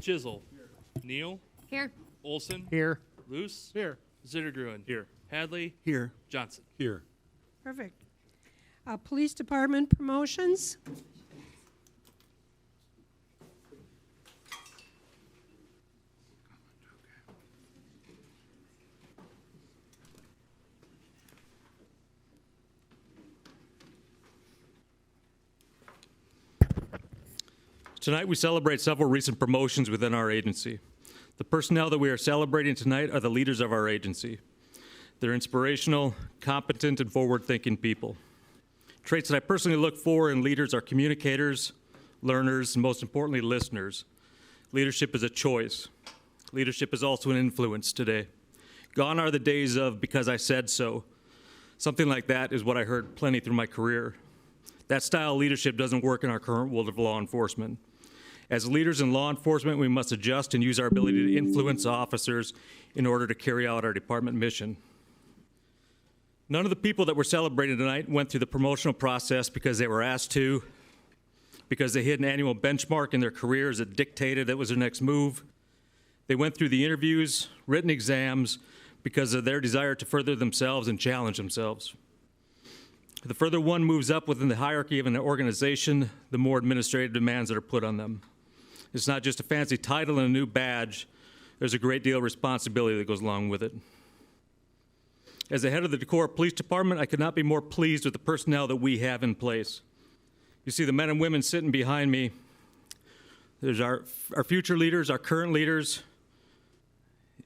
Chisel. Neal. Here. Olson. Here. Luce. Here. Zittergruen. Here. Hadley. Here. Johnson. Here. Perfect. Police Department promotions. Tonight, we celebrate several recent promotions within our agency. The personnel that we are celebrating tonight are the leaders of our agency. They're inspirational, competent, and forward-thinking people. Traits that I personally look for in leaders are communicators, learners, and most importantly, listeners. Leadership is a choice. Leadership is also an influence today. Gone are the days of "because I said so." Something like that is what I heard plenty through my career. That style of leadership doesn't work in our current world of law enforcement. As leaders in law enforcement, we must adjust and use our ability to influence officers in order to carry out our department mission. None of the people that we're celebrating tonight went through the promotional process because they were asked to, because they hit an annual benchmark in their careers that dictated that was their next move. They went through the interviews, written exams, because of their desire to further themselves and challenge themselves. The further one moves up within the hierarchy of an organization, the more administrative demands that are put on them. It's not just a fancy title and a new badge. There's a great deal of responsibility that goes along with it. As the head of the Decorah Police Department, I could not be more pleased with the personnel that we have in place. You see the men and women sitting behind me. There's our future leaders, our current leaders,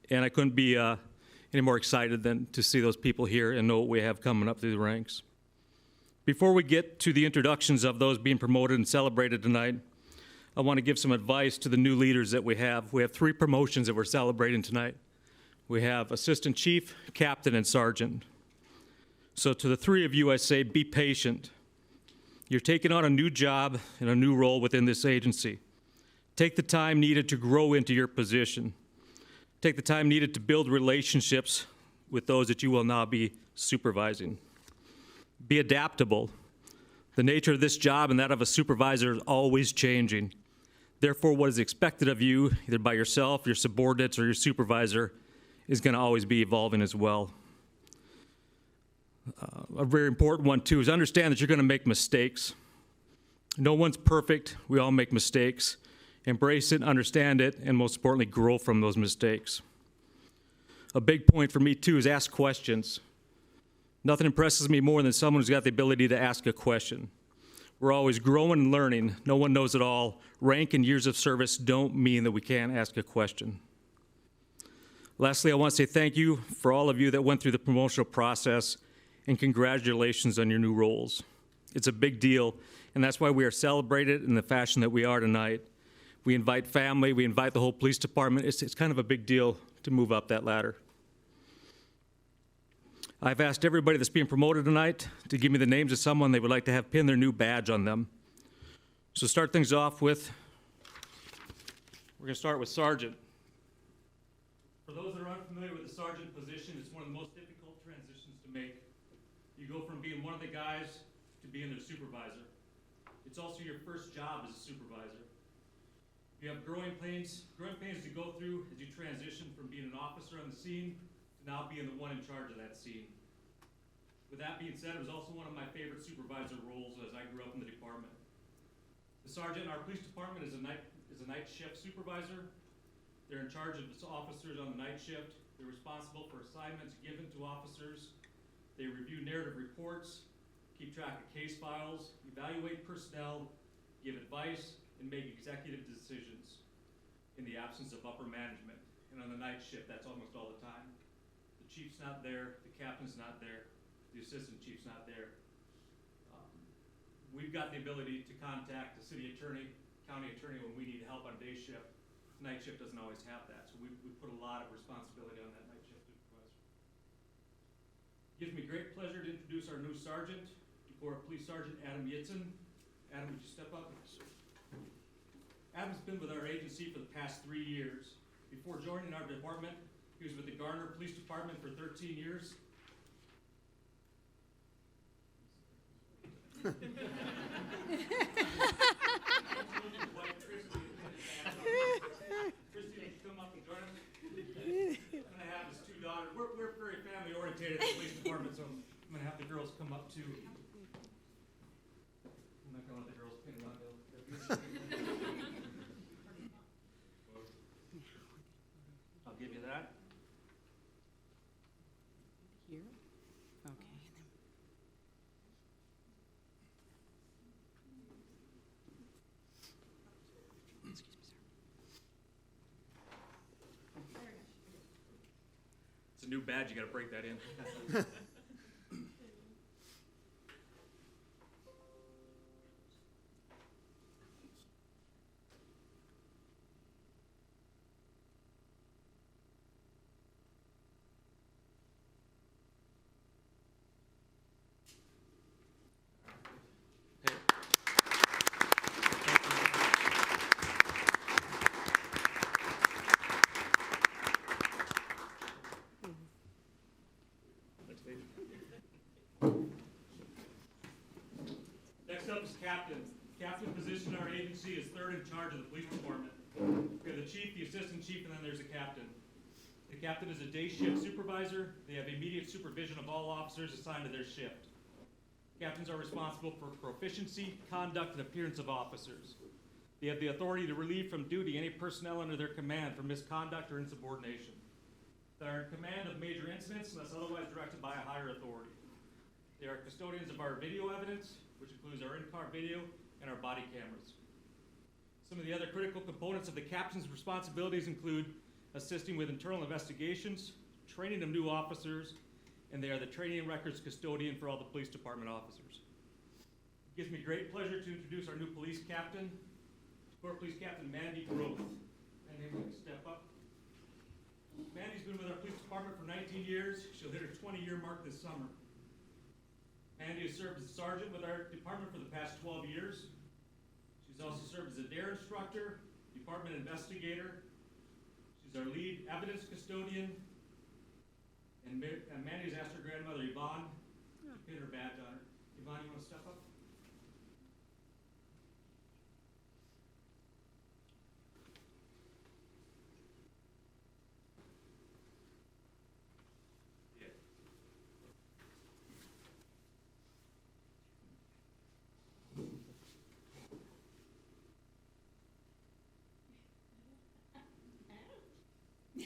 and I couldn't be any more excited than to see those people here and know what we have coming up through the ranks. Before we get to the introductions of those being promoted and celebrated tonight, I want to give some advice to the new leaders that we have. We have 3 promotions that we're celebrating tonight. We have Assistant Chief, Captain, and Sergeant. So to the 3 of you, I say, be patient. You're taking on a new job and a new role within this agency. Take the time needed to grow into your position. Take the time needed to build relationships with those that you will now be supervising. Be adaptable. The nature of this job and that of a supervisor is always changing. Therefore, what is expected of you, either by yourself, your subordinates, or your supervisor, is going to always be evolving as well. A very important one, too, is understand that you're going to make mistakes. No one's perfect. We all make mistakes. Embrace it, understand it, and most importantly, grow from those mistakes. A big point for me, too, is ask questions. Nothing impresses me more than someone who's got the ability to ask a question. We're always growing and learning. No one knows it all. Rank and years of service don't mean that we can't ask a question. Lastly, I want to say thank you for all of you that went through the promotional process, and congratulations on your new roles. It's a big deal, and that's why we are celebrated in the fashion that we are tonight. We invite family, we invite the whole police department. It's kind of a big deal to move up that ladder. I've asked everybody that's being promoted tonight to give me the names of someone they would like to have pin their new badge on them. So start things off with, we're going to start with Sergeant. For those that are unfamiliar with the sergeant position, it's one of the most difficult transitions to make. You go from being one of the guys to being their supervisor. It's also your first job as a supervisor. You have growing pains to go through as you transition from being an officer on the scene to now being the one in charge of that scene. With that being said, it was also one of my favorite supervisor roles as I grew up in the department. The sergeant in our police department is a night shift supervisor. They're in charge of the officers on the night shift. They're responsible for assignments given to officers. They review narrative reports, keep track of case files, evaluate personnel, give advice, and make executive decisions in the absence of upper management. And on the night shift, that's almost all the time. The chief's not there, the captain's not there, the assistant chief's not there. We've got the ability to contact the city attorney, county attorney when we need help on day shift. Night shift doesn't always have that, so we put a lot of responsibility on that night shift supervisor. It gives me great pleasure to introduce our new sergeant, Decorah Police Sergeant Adam Yitzen. Adam, would you step up? Adam's been with our agency for the past 3 years. Before joining our department, he was with the Garner Police Department for 13 years. to. I'm not gonna let the girls pin around. I'll give you that. Here? Okay. It's a new badge, you gotta break that in. Next up is captain. Captain position in our agency is third in charge of the police department. We have the chief, the assistant chief, and then there's a captain. The captain is a day shift supervisor. They have immediate supervision of all officers assigned to their shift. Captains are responsible for proficiency, conduct, and appearance of officers. They have the authority to relieve from duty any personnel under their command for misconduct or insubordination. They are in command of major incidents unless otherwise directed by a higher authority. They are custodians of our video evidence, which includes our in-car video and our body cameras. Some of the other critical components of the captain's responsibilities include assisting with internal investigations, training of new officers, and they are the training and records custodian for all the police department officers. It gives me great pleasure to introduce our new police captain, Decorah Police Captain Mandy Growth. And then we can step up. Mandy's been with our police department for 19 years. She'll hit her 20-year mark this summer. Mandy has served as a sergeant with our department for the past 12 years. She's also served as a DARE instructor, department investigator. She's our lead evidence custodian. And Mandy's asked her grandmother, Yvonne, to pin her badge on her. Yvonne, you want to step up?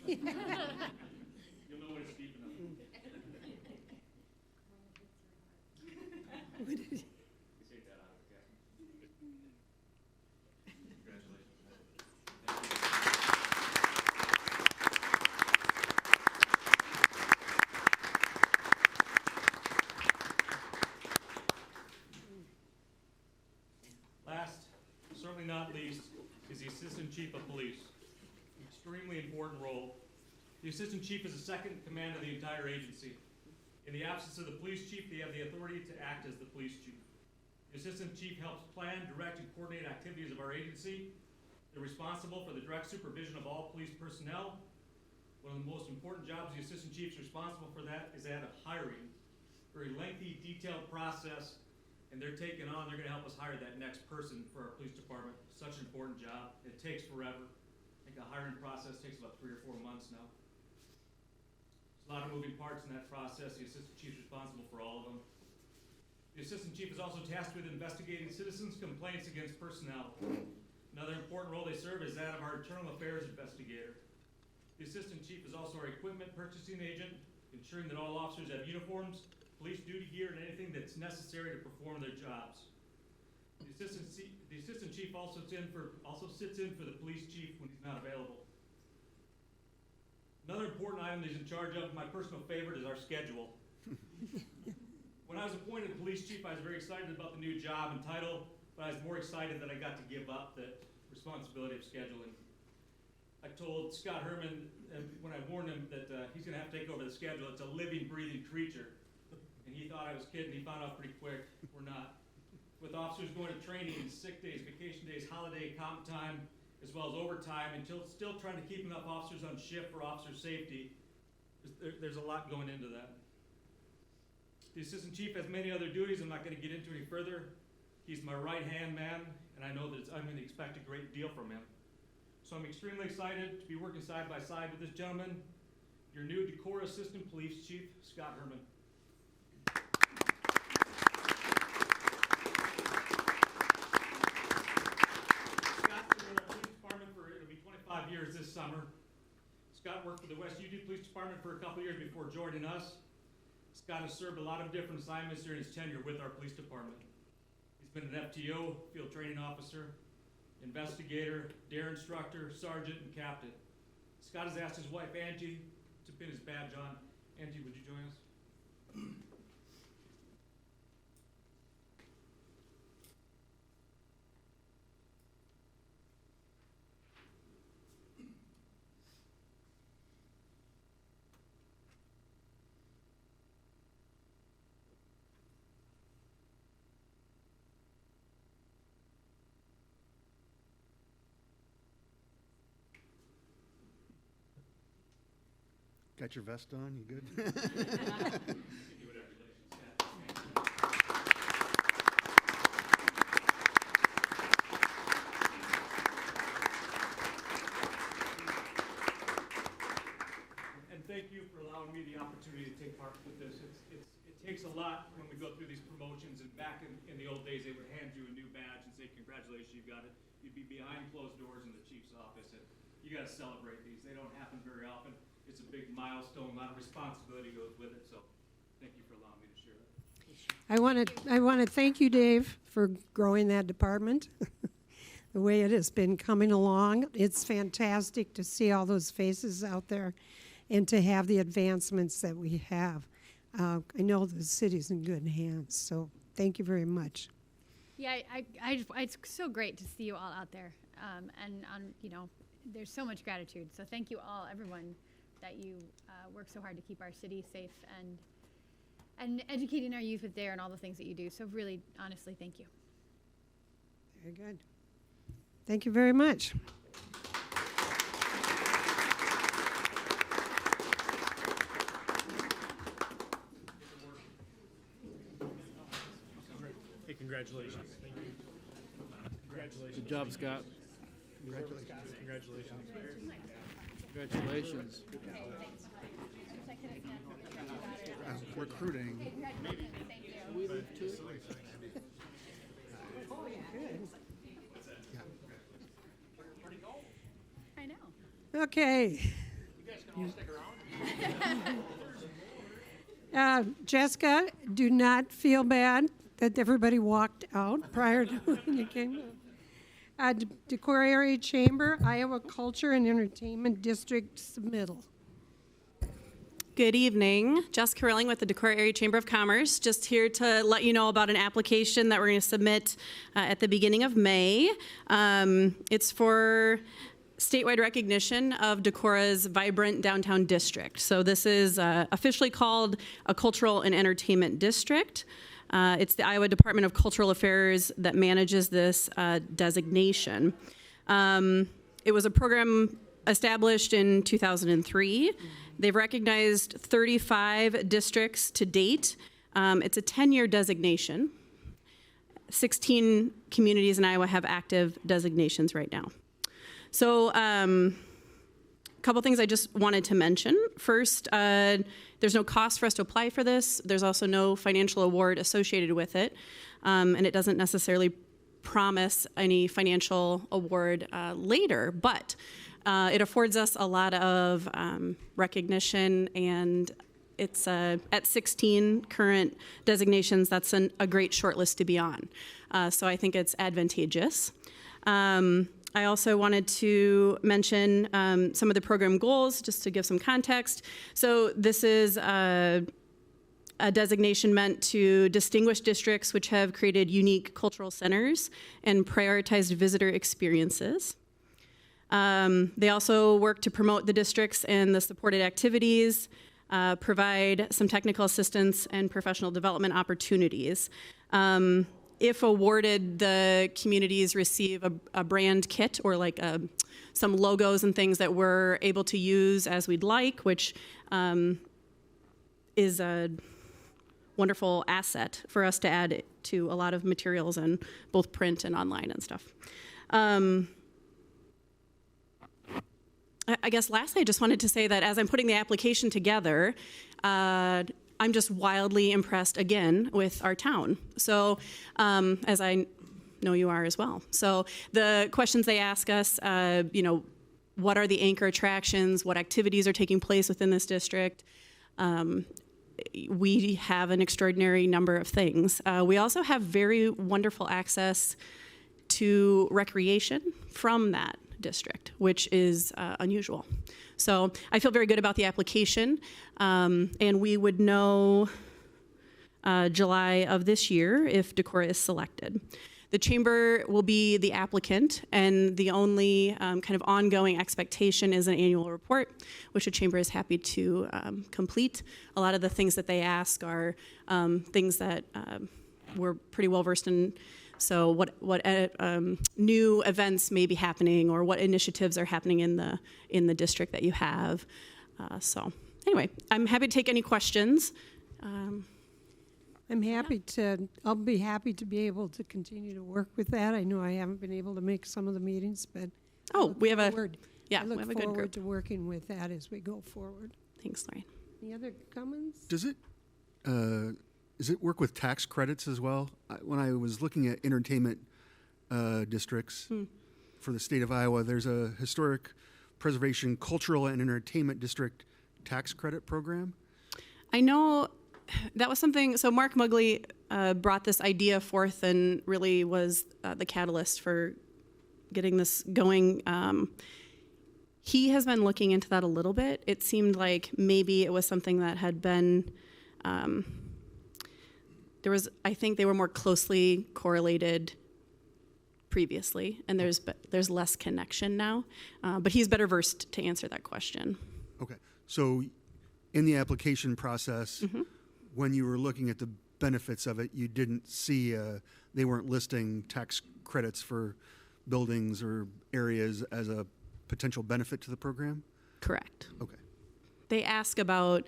You'll know when it's deep enough. You take that out of it, Captain. Congratulations. Thank you. Last, certainly not least, is the Assistant Chief of Police. Extremely important role. The Assistant Chief is the second in command of the entire agency. In the absence of the police chief, they have the authority to act as the police chief. The Assistant Chief helps plan, direct, and coordinate activities of our agency. They're responsible for the direct supervision of all police personnel. One of the most important jobs the Assistant Chief's responsible for that is that of hiring. Very lengthy, detailed process, and they're taking on, they're gonna help us hire that next person for our police department. Such an important job. It takes forever. The hiring process takes about 3 or 4 months now. There's a lot of moving parts in that process. The Assistant Chief is responsible for all of them. The Assistant Chief is also tasked with investigating citizens' complaints against personnel. Another important role they serve is that of our internal affairs investigator. The Assistant Chief is also our equipment purchasing agent, ensuring that all officers have uniforms, police duty gear, and anything that's necessary to perform their jobs. The Assistant Chief also sits in for the police chief when he's not available. Another important item that he's in charge of, my personal favorite, is our schedule. When I was appointed police chief, I was very excited about the new job and title, but I was more excited that I got to give up the responsibility of scheduling. I told Scott Herman when I warned him that he's going to have to take over the schedule. It's a living, breathing creature. And he thought I was kidding. He found out pretty quick we're not. With officers going to training, sick days, vacation days, holiday, comp time, as well as overtime, and still trying to keep enough officers on shift for officer safety, there's a lot going into that. The Assistant Chief has many other duties I'm not going to get into any further. He's my right-hand man, and I know that I'm going to expect a great deal from him. So I'm extremely excited to be working side by side with this gentleman, your new Decorah Assistant Police Chief, Scott Herman. summer. Scott worked for the West Union Police Department for a couple years before joining us. Scott has served a lot of different assignments during his tenure with our police department. He's been an FTO, field training officer, investigator, dare instructor, sergeant, and captain. Scott has asked his wife, Angie, to pin his badge on. Angie, would you join us? Got your vest on? You good? And thank you for allowing me the opportunity to take part with this. It takes a lot when we go through these promotions, and back in the old days, they would hand you a new badge and say, congratulations, you got it. You'd be behind closed doors in the chief's office, and you gotta celebrate these. They don't happen very often. It's a big milestone, a lot of responsibility goes with it, so thank you for allowing me to share that. I want to thank you, Dave, for growing that department. The way it has been coming along, it's fantastic to see all those faces out there and to have the advancements that we have. I know the city's in good hands, so thank you very much. Yeah, it's so great to see you all out there, there's so much gratitude. So thank you all, everyone, that you work so hard to keep our city safe and educating our youth with DARE and all the things that you do. So really, honestly, thank you. Very good. Thank you very much. Hey, congratulations. Congratulations. Good job, Scott. Congratulations. Congratulations. Recruiting. I know. Okay. Jessica, do not feel bad that everybody walked out prior to when you came. Decorah Area Chamber, Iowa Culture and Entertainment District submittal. Good evening. Jessica Rilling with the Decorah Area Chamber of Commerce. Just here to let you know about an application that we're going to submit at the beginning of May. It's for statewide recognition of Decorah's vibrant downtown district. So this is officially called a cultural and entertainment district. It's the Iowa Department of Cultural Affairs that manages this designation. It was a program established in 2003. They've recognized 35 districts to date. It's a 10-year designation. 16 communities in Iowa have active designations right now. So a couple things I just wanted to mention. First, there's no cost for us to apply for this. There's also no financial award associated with it. And it doesn't necessarily promise any financial award later, but it affords us a lot of recognition, and it's at 16 current designations. That's a great short list to be on. So I think it's advantageous. I also wanted to mention some of the program goals, just to give some context. So this is a designation meant to distinguish districts which have created unique cultural centers and prioritized visitor experiences. They also work to promote the districts and the supported activities, provide some technical assistance and professional development opportunities. If awarded, the communities receive a brand kit or like some logos and things that we're able to use as we'd like, which is a wonderful asset for us to add to a lot of materials and both print and online and stuff. I guess lastly, I just wanted to say that as I'm putting the application together, I'm just wildly impressed again with our town. So, as I know you are as well. So the questions they ask us, what are the anchor attractions, what activities are taking place within this district. We have an extraordinary number of things. We also have very wonderful access to recreation from that district, which is unusual. So I feel very good about the application, and we would know July of this year if Decorah is selected. The chamber will be the applicant, and the only kind of ongoing expectation is an annual report, which the chamber is happy to complete. A lot of the things that they ask are things that we're pretty well versed in. So what new events may be happening, or what initiatives are happening in the district that you have. So anyway, I'm happy to take any questions. I'll be happy to be able to continue to work with that. I know I haven't been able to make some of the meetings, but I look we have a forward good forward group. to working with that as we go forward. Thanks, Lorraine. Any other comments? Does it work with tax credits as well? When I was looking at entertainment districts for the state of Iowa, there's a historic preservation, cultural, and entertainment district tax credit program. I know that was something, so Mark Mugley brought this idea forth and really was the catalyst for getting this going. He has been looking into that a little bit. It seemed like maybe it was something that had been, I think they were more closely correlated previously, and there's less connection now. But he's better versed to answer that question. Okay, so in the application process, when you were looking at the benefits of it, you didn't see, they weren't listing tax credits for buildings or areas as a potential benefit to the program? Correct. Okay. They ask about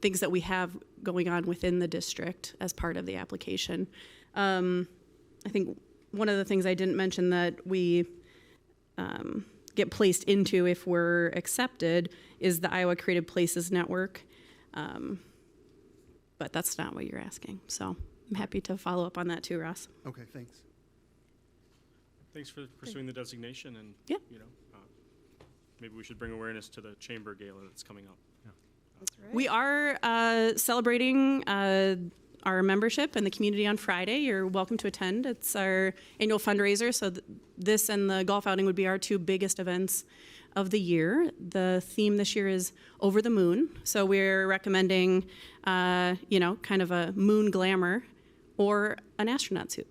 things that we have going on within the district as part of the application. I think one of the things I didn't mention that we get placed into if we're accepted is the Iowa Creative Places Network. But that's not what you're asking. So I'm happy to follow up on that too, Ross. Okay, thanks. Thanks for pursuing the designation, and Yeah. maybe we should bring awareness to the chamber gala that's coming up. That's right. We are celebrating our membership and the community on Friday. You're welcome to attend. It's our annual fundraiser, so this and the golf outing would be our two biggest events of the year. The theme this year is Over the Moon, so we're recommending, kind of a moon glamour or an astronaut suit.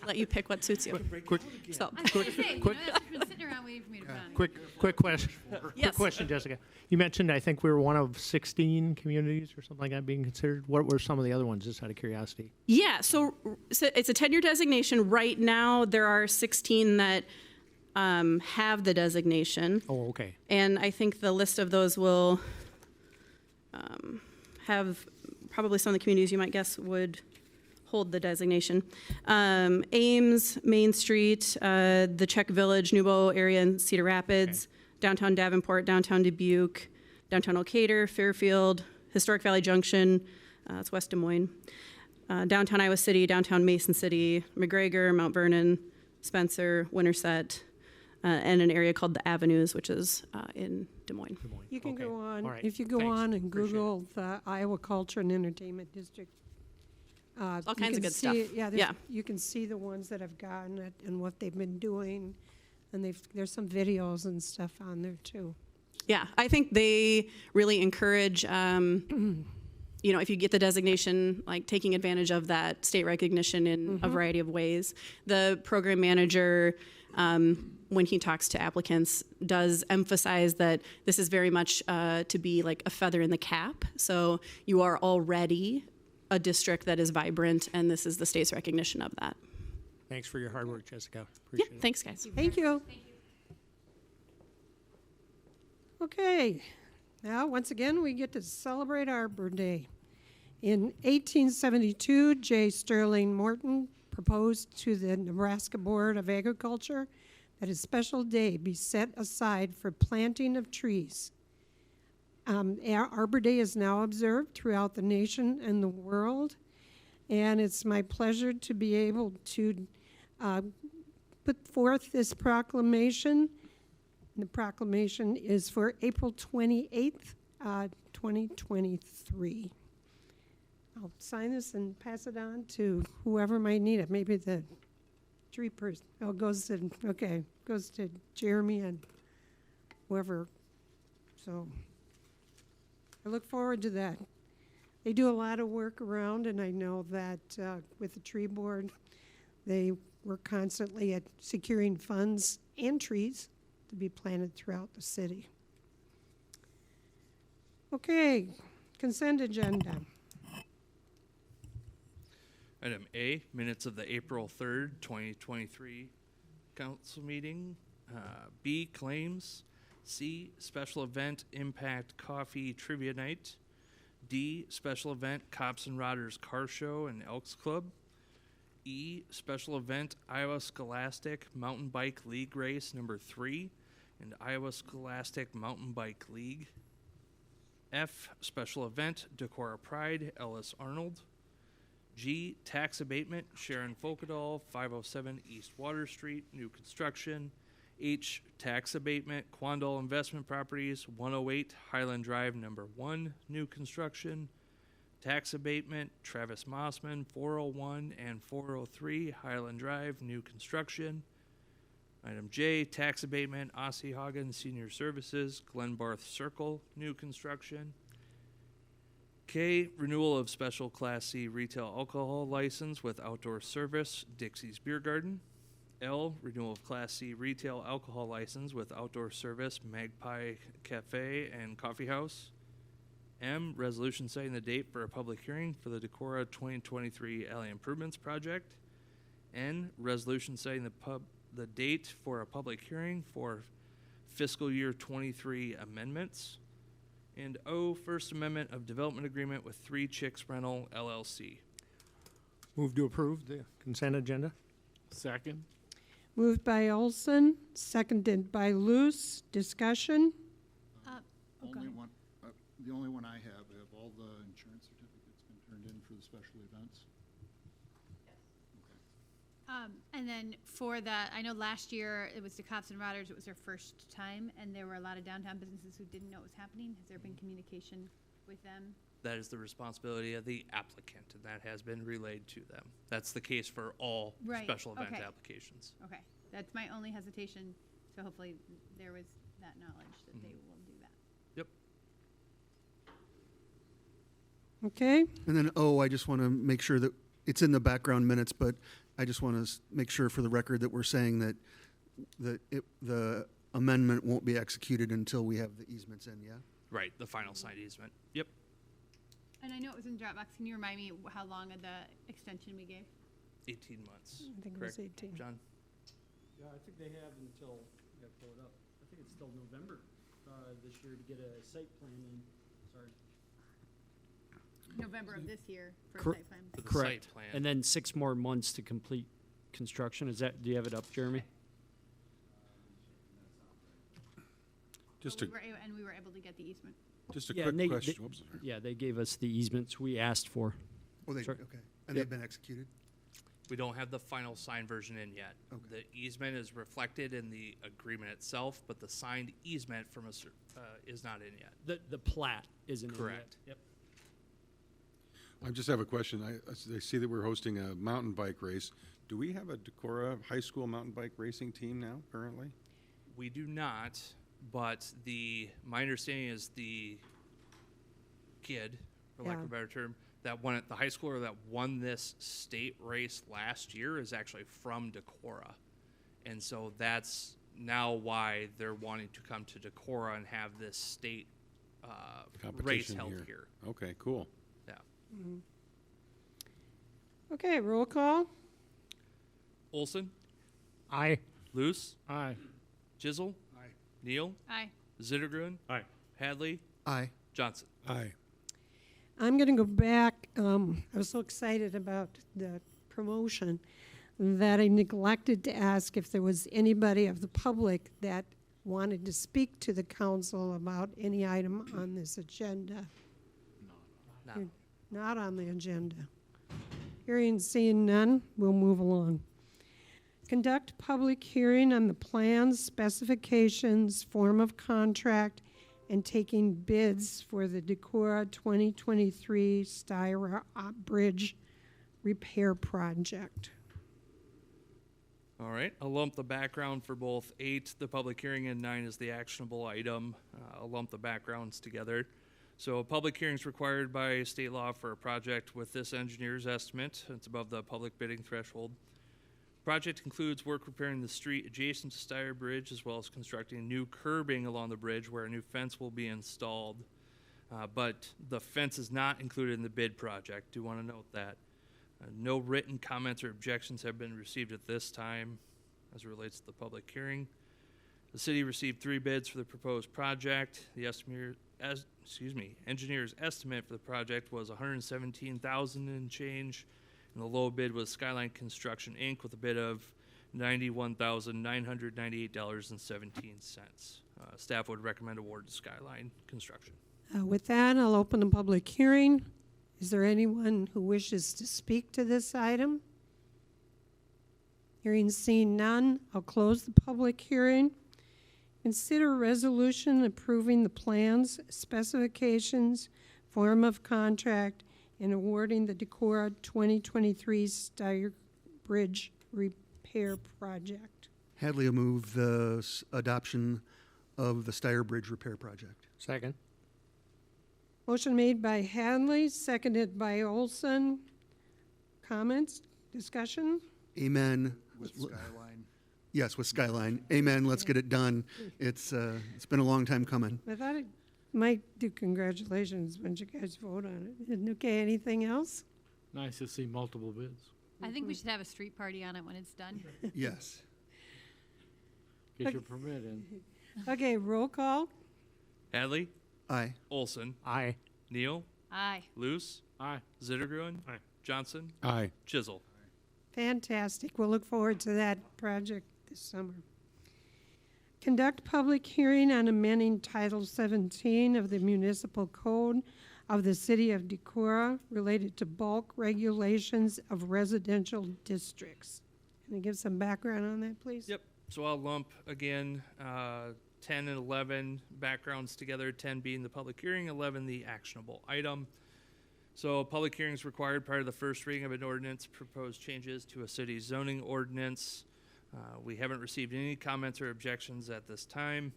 Let you pick what suits you. Quick, So, I was gonna say, you've been sitting around waiting for me to put on. quick question. Yes. Quick question, Jessica. You mentioned I think we were one of 16 communities or something like that being considered. What were some of the other ones, just out of curiosity? yeah, so it's a 10-year designation. Right now, there are 16 that have the designation. Oh, okay. And I think the list of those will have probably some of the communities you might guess would hold the designation. Ames, Main Street, the Czech Village, Newbo area in Cedar Rapids, downtown Davenport, downtown Dubuque, downtown Decatur, Fairfield, Historic Valley Junction, that's West Des Moines, downtown Iowa City, downtown Mason City, McGregor, Mount Vernon, Spencer, Winterset, and an area called the Avenues, which is in Des Moines. You can Okay. go on, All right. if you go Thanks. on and Appreciate Google the Iowa Culture and Entertainment District. All you kinds of can good see- stuff. Yeah, Yeah. you can see the ones that have gotten it and what they've been doing. And there's some videos and stuff on there too. Yeah, I think they really encourage, if you get the designation, like taking advantage of that state recognition in a variety of ways. The program manager, when he talks to applicants, does emphasize that this is very much to be like a feather in the cap. So you are already a district that is vibrant, and this is the state's recognition of that. Thanks for your hard work, Jessica. Yeah, Appreciate it. thanks, guys. Thank you. Okay, now, once again, we get to celebrate Arbor Day. In 1872, J. Sterling Morton proposed to the Nebraska Board of Agriculture that a special day be set aside for planting of trees. Arbor Day is now observed throughout the nation and the world, and it's my pleasure to be able to put forth this proclamation. The proclamation is for April 28th, 2023. I'll sign this and pass it on to whoever might need it. Maybe the tree person. Oh, it goes to Jeremy and whoever. So I look forward to that. They do a lot of work around, and I know that with the tree board, they work constantly at securing funds and trees to be planted throughout the city. Okay, consent agenda. Item A, minutes of the April 3rd, 2023 council meeting. B, claims. C, special event impact coffee trivia night. D, special event Cops and Rodders car show and Elks Club. E, special event Iowa Scholastic Mountain Bike League race number 3 and Iowa Scholastic Mountain Bike League. F, special event Decorah Pride Ellis Arnold. G, tax abatement Sharon Folkedahl, 507 East Water Street, new construction. H, tax abatement Quandall Investment Properties, 108 Highland Drive, number 1, new construction. Tax abatement Travis Mossman, 401 and 403 Highland Drive, new construction. Item J, tax abatement Ossie Hagen Senior Services, Glenbarth Circle, new construction. K, renewal of special Class C retail alcohol license with outdoor service, Dixie's Beer Garden. L, renewal of Class C retail alcohol license with outdoor service, Magpie Cafe and Coffee House. M, resolution setting the date for a public hearing for the Decorah 2023 Alley Improvements Project. N, resolution setting the date for a public hearing for fiscal year 23 amendments. And O, First Amendment of Development Agreement with 3 Chicks Rental, LLC. Move to approve the consent agenda. Second. Moved by Olson, seconded by Luce. Discussion? Okay. The only one I have all the insurance certificates been turned in for the special events? And then for that, I know last year it was the Cops and Rodders, it was their first time, and there were a lot of downtown businesses who didn't know what was happening. Has there been communication with them? That is the responsibility of the applicant, and that has been relayed to them. That's the case for all Right, special event okay. applications. Okay, that's my only hesitation, so hopefully there was that knowledge that they will do that. Yep. Okay. And then, I just want to make sure that it's in the background minutes, but I just want to make sure for the record that we're saying that the amendment won't be executed until we have the easements in, yeah? Right, the final signed easement. Yep. And I know it was in Dropbox. Can you remind me how long of the extension we gave? 18 months. I think it was Correct, 18. John? Yeah, I think they have until, I gotta pull it up, I think it's still November this year to get a site plan in, sorry. November of this year for Cor- site plan. For the Correct. site plan. And then 6 more months to complete construction. Do you have it up, Jeremy? Just But we were able to get the easement. a Yeah, quick and they- question. they- Oops, sorry. Yeah, they gave us the easements we asked for. Oh, they, Sorry. okay. And Yep. they've been executed? We don't have the final signed version in yet. Okay. The easement is reflected in the agreement itself, but the signed easement from is not in yet. The plat isn't in yet. Correct. Yep. I just have a question. I see that we're hosting a mountain bike race. Do we have a Decorah High School mountain bike racing team now, currently? We do not, but my understanding is the kid, for lack of a better term, that won at the high schooler that won this state race last year is actually from Decorah. And so that's now why they're wanting to come to Decorah and have this state race Competition held here. here. Okay, cool. Yeah. Okay, roll call. Olson, Aye. Luce, Aye. Jizzle, Neal, Aye. Zittergruen, Aye. Hadley, Aye. Johnson. Aye. I'm going to go back. I was so excited about the promotion that I neglected to ask if there was anybody of the public that wanted to speak to the council about any item on this agenda. No. Not on the agenda. Hearing and seeing none, we'll move along. Conduct public hearing on the plans, specifications, form of contract, and taking bids for the Decorah 2023 Styra Bridge repair project. All right, I'll lump the background for both 8, the public hearing, and 9 is the actionable item. I'll lump the backgrounds together. So a public hearing is required by state law for a project with this engineer's estimate. It's above the public bidding threshold. Project includes work repairing the street adjacent to Steyr Bridge, as well as constructing new curbing along the bridge where a new fence will be installed. But the fence is not included in the bid project. Do want to note that. No written comments or objections have been received at this time as it relates to the public hearing. The city received 3 bids for the proposed project. The engineer's estimate for the project was $117,000 and change, and the low bid was Skyline Construction Inc. with a bid of $91,998.17. Staff would recommend award to Skyline Construction. With that, I'll open the public hearing. Is there anyone who wishes to speak to this item? Hearing seen none, I'll close the public hearing. Consider resolution approving the plans, specifications, form of contract, and awarding the Decorah 2023 Steyr Bridge repair project. Hadley will move the adoption of the Steyr Bridge repair project. Second. Motion made by Hadley, seconded by Olson. Comments, discussion? Amen. With Skyline. Yes, with Skyline. Amen. Let's get it done. It's been a long time coming. I thought it might do congratulations when you guys vote on it. Okay, anything else? Nice to see multiple bids. I think we should have a street party on it when it's done. Yes. Get your permit in. Okay, roll call. Hadley, Aye. Olson, Aye. Neal, Aye. Luce, Aye. Zittergruen, Aye. Johnson, Aye. Chisel. Fantastic. We'll look forward to that project this summer. Conduct public hearing on amending Title 17 of the Municipal Code of the City of Decorah related to bulk regulations of residential districts. Can you give some background on that, please? Yep. So I'll lump again 10 and 11 backgrounds together, 10 being the public hearing, 11 the actionable item. So public hearing is required prior to the first reading of an ordinance, proposed changes to a city zoning ordinance. We haven't received any comments or objections at this time.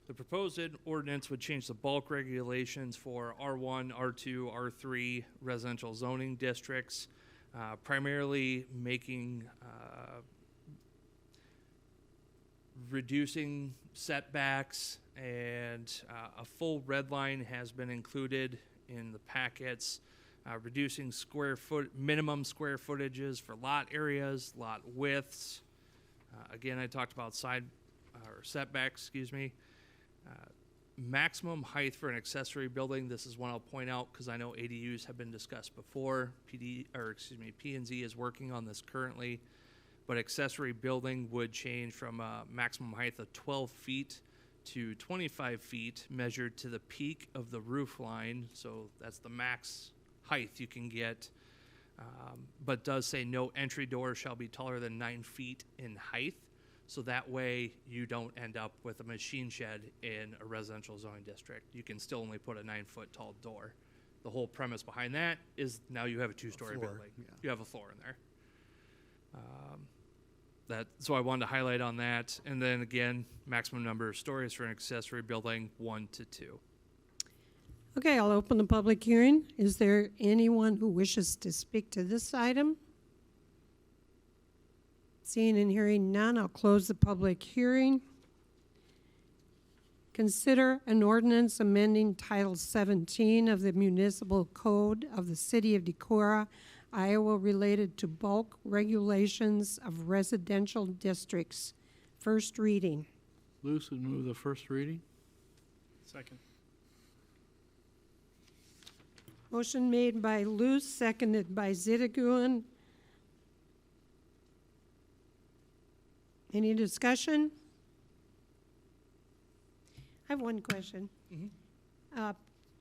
The proposed ordinance would change the bulk regulations for R1, R2, R3 residential zoning districts, primarily making reducing setbacks, and a full red line has been included in the packets, reducing minimum square footages for lot areas, lot widths. Again, I talked about setbacks, maximum height for an accessory building. This is one I'll point out because I know ADUs have been discussed before. P&Z is working on this currently, but accessory building would change from a maximum height of 12 feet to 25 feet measured to the peak of the roof line. So that's the max height you can get, but does say no entry door shall be taller than 9 feet in height. So that way you don't end up with a machine shed in a residential zoning district. You can still only put a 9-foot tall door. The whole premise behind that is now you have a 2-story building. Yeah. You have a floor in there. So I wanted to highlight on that. And then again, maximum number of stories for an accessory building, 1 to 2. Okay, I'll open the public hearing. Is there anyone who wishes to speak to this item? Seeing and hearing none, I'll close the public hearing. Consider an ordinance amending Title 17 of the Municipal Code of the City of Decorah, Iowa, related to bulk regulations of residential districts. First reading. Luce would move the first reading. Second. Motion made by Luce, seconded by Zittergruen. Any discussion? I have one question.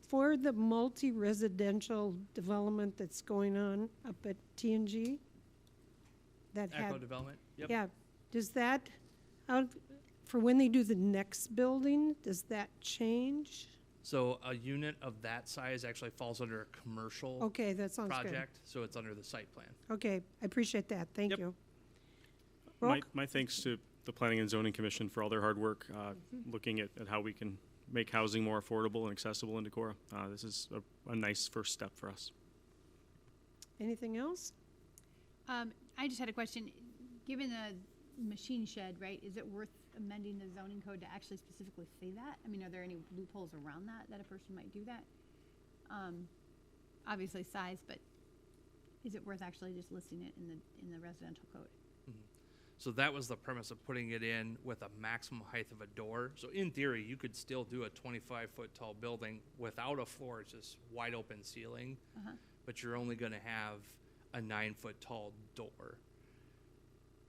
For the multi-residential development that's going on up at TNG, that Echo had, development, yep. yeah, does that, for when they do the next building, does that change? So a unit of that size actually falls under a commercial Okay, that sounds good. project, so it's under the site plan. Okay, I appreciate that, thank Yep. you. Roll My thanks to the Planning and Zoning Commission for all their hard work, looking at how we can make housing more affordable and accessible in Decorah. This is a nice first step for us. Anything else? I just had a question. Given the machine shed, right, is it worth amending the zoning code to actually specifically say that? I mean, are there any loopholes around that a person might do that? Obviously size, but is it worth actually just listing it in the residential code? So that was the premise of putting it in with a maximum height of a door. So in theory, you could still do a 25-foot tall building without a floor, it's just wide open ceiling, but you're only gonna have a 9-foot tall door.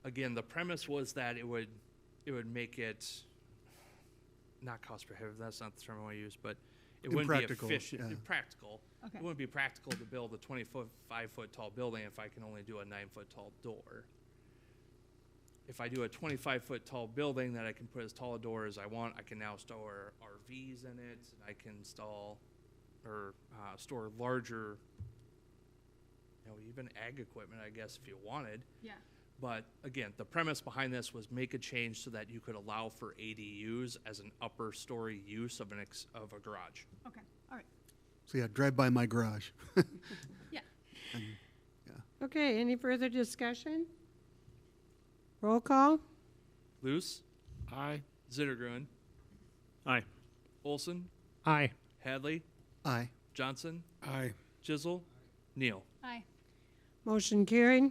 Again, the premise was that it would make it not cost prohibitive, that's not the term I want to use, but it wouldn't be Impractical, efficient, yeah. practical. Okay. It wouldn't be practical to build a 25-foot tall building if I can only do a 9-foot tall door. If I do a 25-foot tall building that I can put as tall a door as I want, I can now store RVs in it, and I can install or store larger, even ag equipment, I guess, if you wanted. Yeah. But again, the premise behind this was make a change so that you could allow for ADUs as an upper story use of a garage. Okay, all right. So yeah, drive by my garage. Yeah. Okay, any further discussion? Roll call? Luce, Aye. Zittergruen, Aye. Olson, Aye. Hadley, Aye. Johnson, Aye. Chisel, Neal. Aye. Motion carried.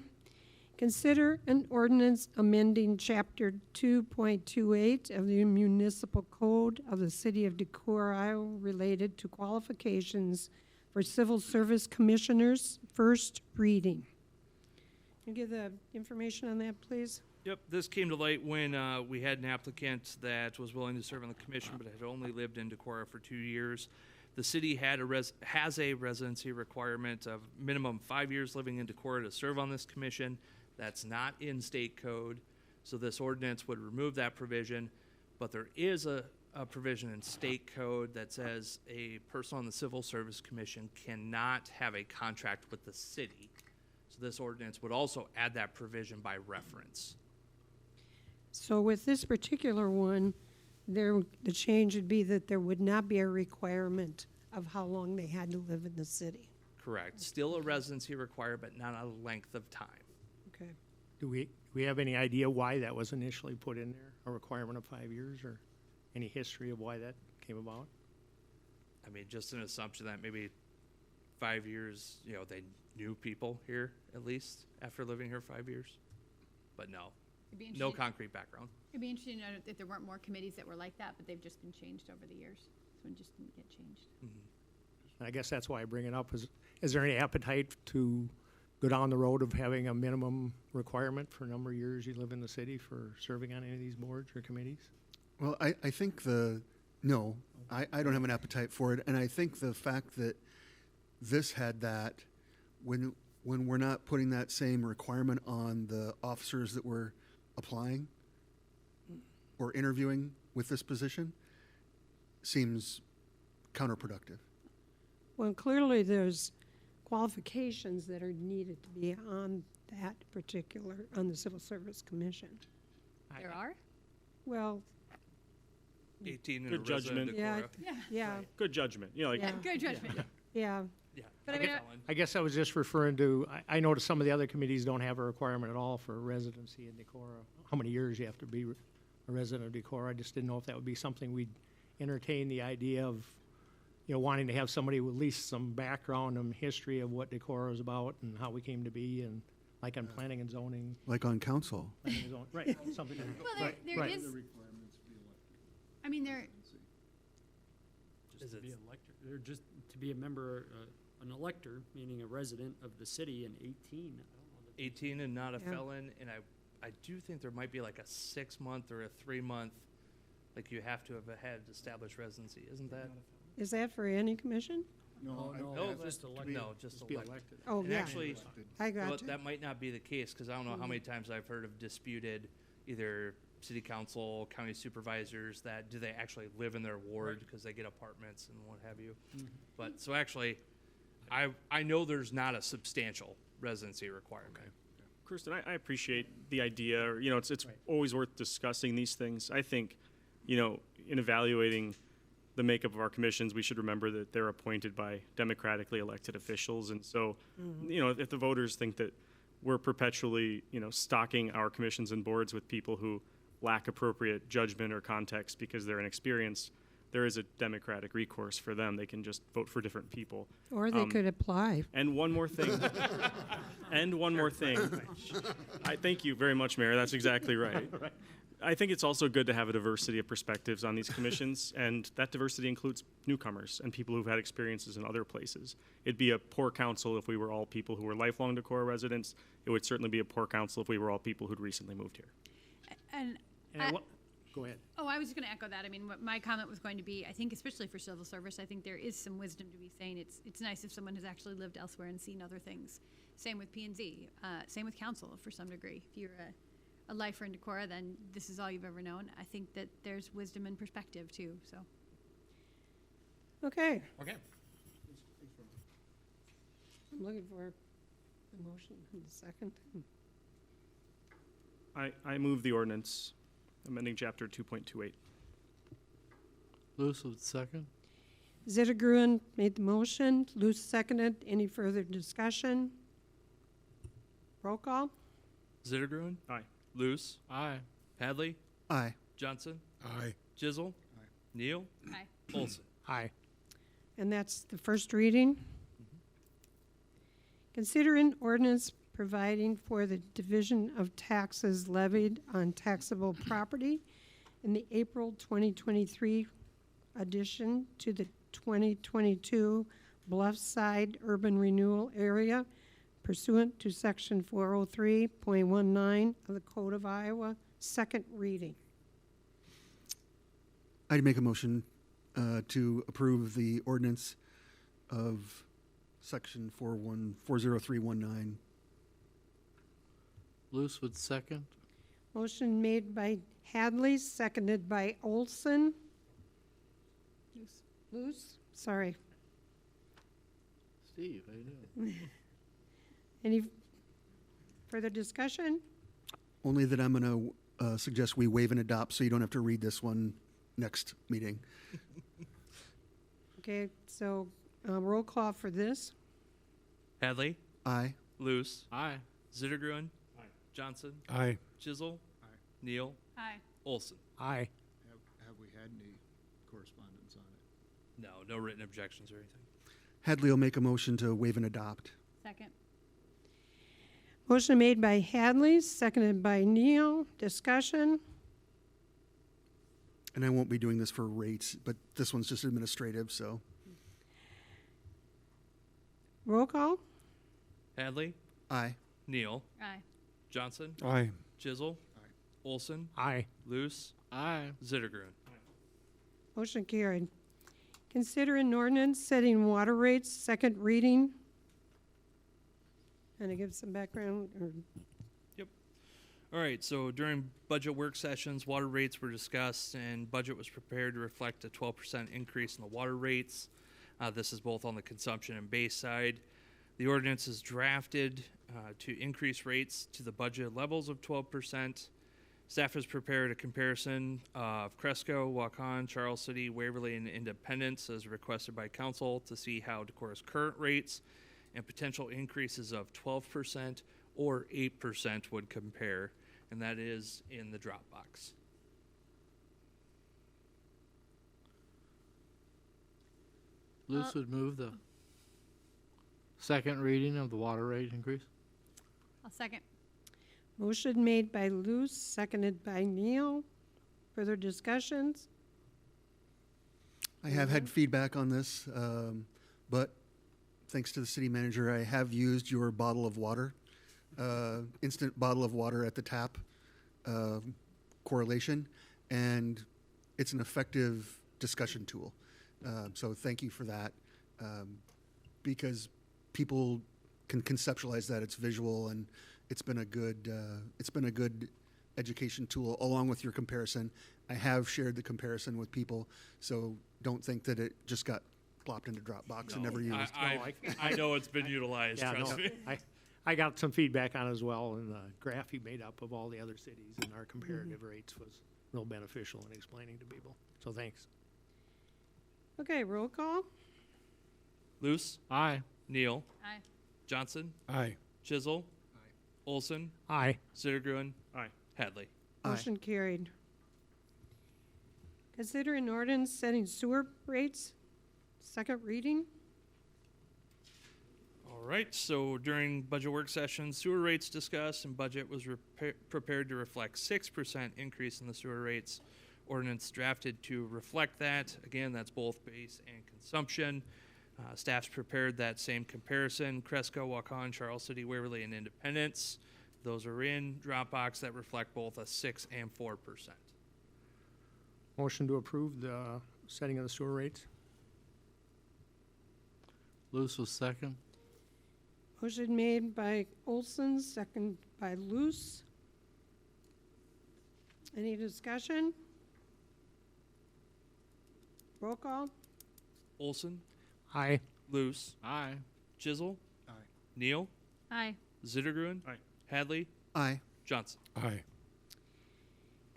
Consider an ordinance amending Chapter 2.28 of the Municipal Code of the City of Decorah, Iowa, related to qualifications for civil service commissioners, first reading. Can you give the information on that, please? Yep, this came to light when we had an applicant that was willing to serve on the commission but had only lived in Decorah for 2 years. The city has a residency requirement of minimum 5 years living in Decorah to serve on this commission. That's not in state code, so this ordinance would remove that provision. But there is a provision in state code that says a person on the Civil Service Commission cannot have a contract with the city. So this ordinance would also add that provision by reference. So with this particular one, the change would be that there would not be a requirement of how long they had to live in the city. Correct. Still a residency required, but not a length of time. Okay. Do we have any idea why that was initially put in there, a requirement of 5 years, or any history of why that came about? I mean, just an assumption that maybe 5 years, they knew people here at least after living here 5 years. But no, It'd be no interesting- concrete background. It'd be interesting to know if there weren't more committees that were like that, but they've just been changed over the years. This one just didn't get changed. And I guess that's why I bring it up. Is there any appetite to go down the road of having a minimum requirement for a number of years you live in the city for serving on any of these boards or committees? Well, I think no, I don't have an appetite for it. And I think the fact that this had that, when we're not putting that same requirement on the officers that were applying or interviewing with this position, seems counterproductive. Well, clearly there's qualifications that are needed to be on that particular, on the Civil Service Commission. There are? Well, 18 and Good a resident judgment. yeah, Decorah. Yeah. yeah, Good judgment. Like Yeah. Good judgment. yeah. Yeah. But I mean, felon. I guess I was just referring to, I noticed some of the other committees don't have a requirement at all for residency in Decorah, how many years you have to be a resident of Decorah. I just didn't know if that would be something we'd entertain the idea of, wanting to have somebody with at least some background and history of what Decorah is about and how we came to be, and like on planning and zoning. Like on council. Planning and zoning, right, something. well, there right. is, I mean, there, Just to be elected, or just to be a member, an elector, meaning a resident of the city, and 18. I don't know that 18 and not a Yeah. felon, and I do think there might be like a 6-month or a 3-month, like you have to have had established residency, isn't that? Is that for any commission? No, No, just no, just Be elected. elected. Oh, And yeah. actually, I got but you. that might not be the case, because I don't know how many times I've heard of disputed either city council, county supervisors, that do they actually live in their ward because they get apartments and what have you. But, so actually, I know there's not a substantial residency requirement. Kristen, I appreciate the idea, or, it's always worth discussing these things. I think, in evaluating the makeup of our commissions, we should remember that they're appointed by democratically elected officials. And so, if the voters think that we're perpetually, stocking our commissions and boards with people who lack appropriate judgment or context because they're inexperienced, there is a democratic recourse for them. They can just vote for different people. Or they could apply. And one more thing. I thank you very much, Mayor. That's exactly right. I think it's also good to have a diversity of perspectives on these commissions, and that diversity includes newcomers and people who've had experiences in other places. It'd be a poor council if we were all people who were lifelong Decorah residents. It would certainly be a poor council if we were all people who'd recently moved here. And Go ahead. Oh, I was just going to echo that. I mean, what my comment was going to be, I think, especially for civil service, I think there is some wisdom to be saying it's nice if someone has actually lived elsewhere and seen other things. Same with P&Z, same with council for some degree. If you're a lifer in Decorah, then this is all you've ever known. I think that there's wisdom and perspective too. So. Okay, Okay. I'm looking for a motion in a second. I move the ordinance amending chapter 2.28. Lewis with second. Zittergruen made the motion, Luce seconded. Any further discussion? Roll call? Zittergruen? Aye. Luce? Aye. Hadley? Aye. Johnson? Aye. Jizzle? Neal? Aye. Olson? Aye. And that's the first reading. Consider an ordinance providing for the division of taxes levied on taxable property in the April 2023 addition to the 2022 Bluffside Urban Renewal Area pursuant to Section 403.19 of the Code of Iowa, second reading. I'd make a motion to approve the ordinance of Section 40319. Lewis with second. Motion made by Hadley, seconded by Olson. Luce? Sorry. Steve, how you doing? Any further discussion? Only that I'm going to suggest we waive and adopt so you don't have to read this one next meeting. Okay, so roll call for this. Hadley? Aye. Luce? Aye. Zittergruen? Johnson? Aye. Jizzle? Neal? Aye. Olson? Aye. Have we had any correspondence on it? No written objections or anything. Hadley will make a motion to waive and adopt. Second. Motion made by Hadley, seconded by Neal. Discussion? And I won't be doing this for rates, but this one's just administrative, so. Roll call? Hadley? Aye. Neal? Aye. Johnson? Aye. Jizzle? Olson? Aye. Luce? Aye. Zittergruen? Motion carried. Consider an ordinance setting water rates, second reading. And to give some background, or All right, so during budget work sessions, water rates were discussed, and budget was prepared to reflect a 12% increase in the water rates. This is both on the consumption and base side. The ordinance is drafted to increase rates to the budget levels of 12%. Staff has prepared a comparison of Cresco, Waukon, Charles City, Waverly, and Independence as requested by council to see how Decorah's current rates and potential increases of 12% or 8% would compare, and that is in the Dropbox. Lewis would move the second reading of the water rate increase. I'll second. motion made by Luce, seconded by Neal. Further discussions? I have had feedback on this, but thanks to the city manager, I have used your bottle of water, instant bottle of water at the tap correlation, and it's an effective discussion tool. So thank you for that. because people can conceptualize that it's visual, and it's been a good education tool along with your comparison. I have shared the comparison with people, so don't think that it just got plopped into Dropbox and never used. I know it's been utilized, Yeah, trust no, me. I got some feedback on it as well, and the graph you made up of all the other cities and our comparative rates was real beneficial in explaining to people. So thanks. Okay, roll call. Luce, Aye. Neal, Aye. Johnson, Aye. Chisel, Olson, Aye. Zittergruen, Aye. Hadley. Aye. Motion carried. Consider an ordinance setting sewer rates, second reading. All right, so during budget work session, sewer rates discussed and budget was prepared to reflect 6% increase in the sewer rates. Ordinance drafted to reflect that. Again, that's both base and consumption. Staff's prepared that same comparison. Cresco, Waukon, Charles City, Waverly, and Independence. Those are in Dropbox that reflect both a 6 and 4%. Motion to approve the setting of the sewer rates. Luce was second. Motion made by Olson, second by Luce. Any discussion? Roll call. Olson, Aye. Luce, Aye. Chisel, Aye. Neal, Aye. Zittergruen, Aye. Hadley, Aye. Johnson. Aye.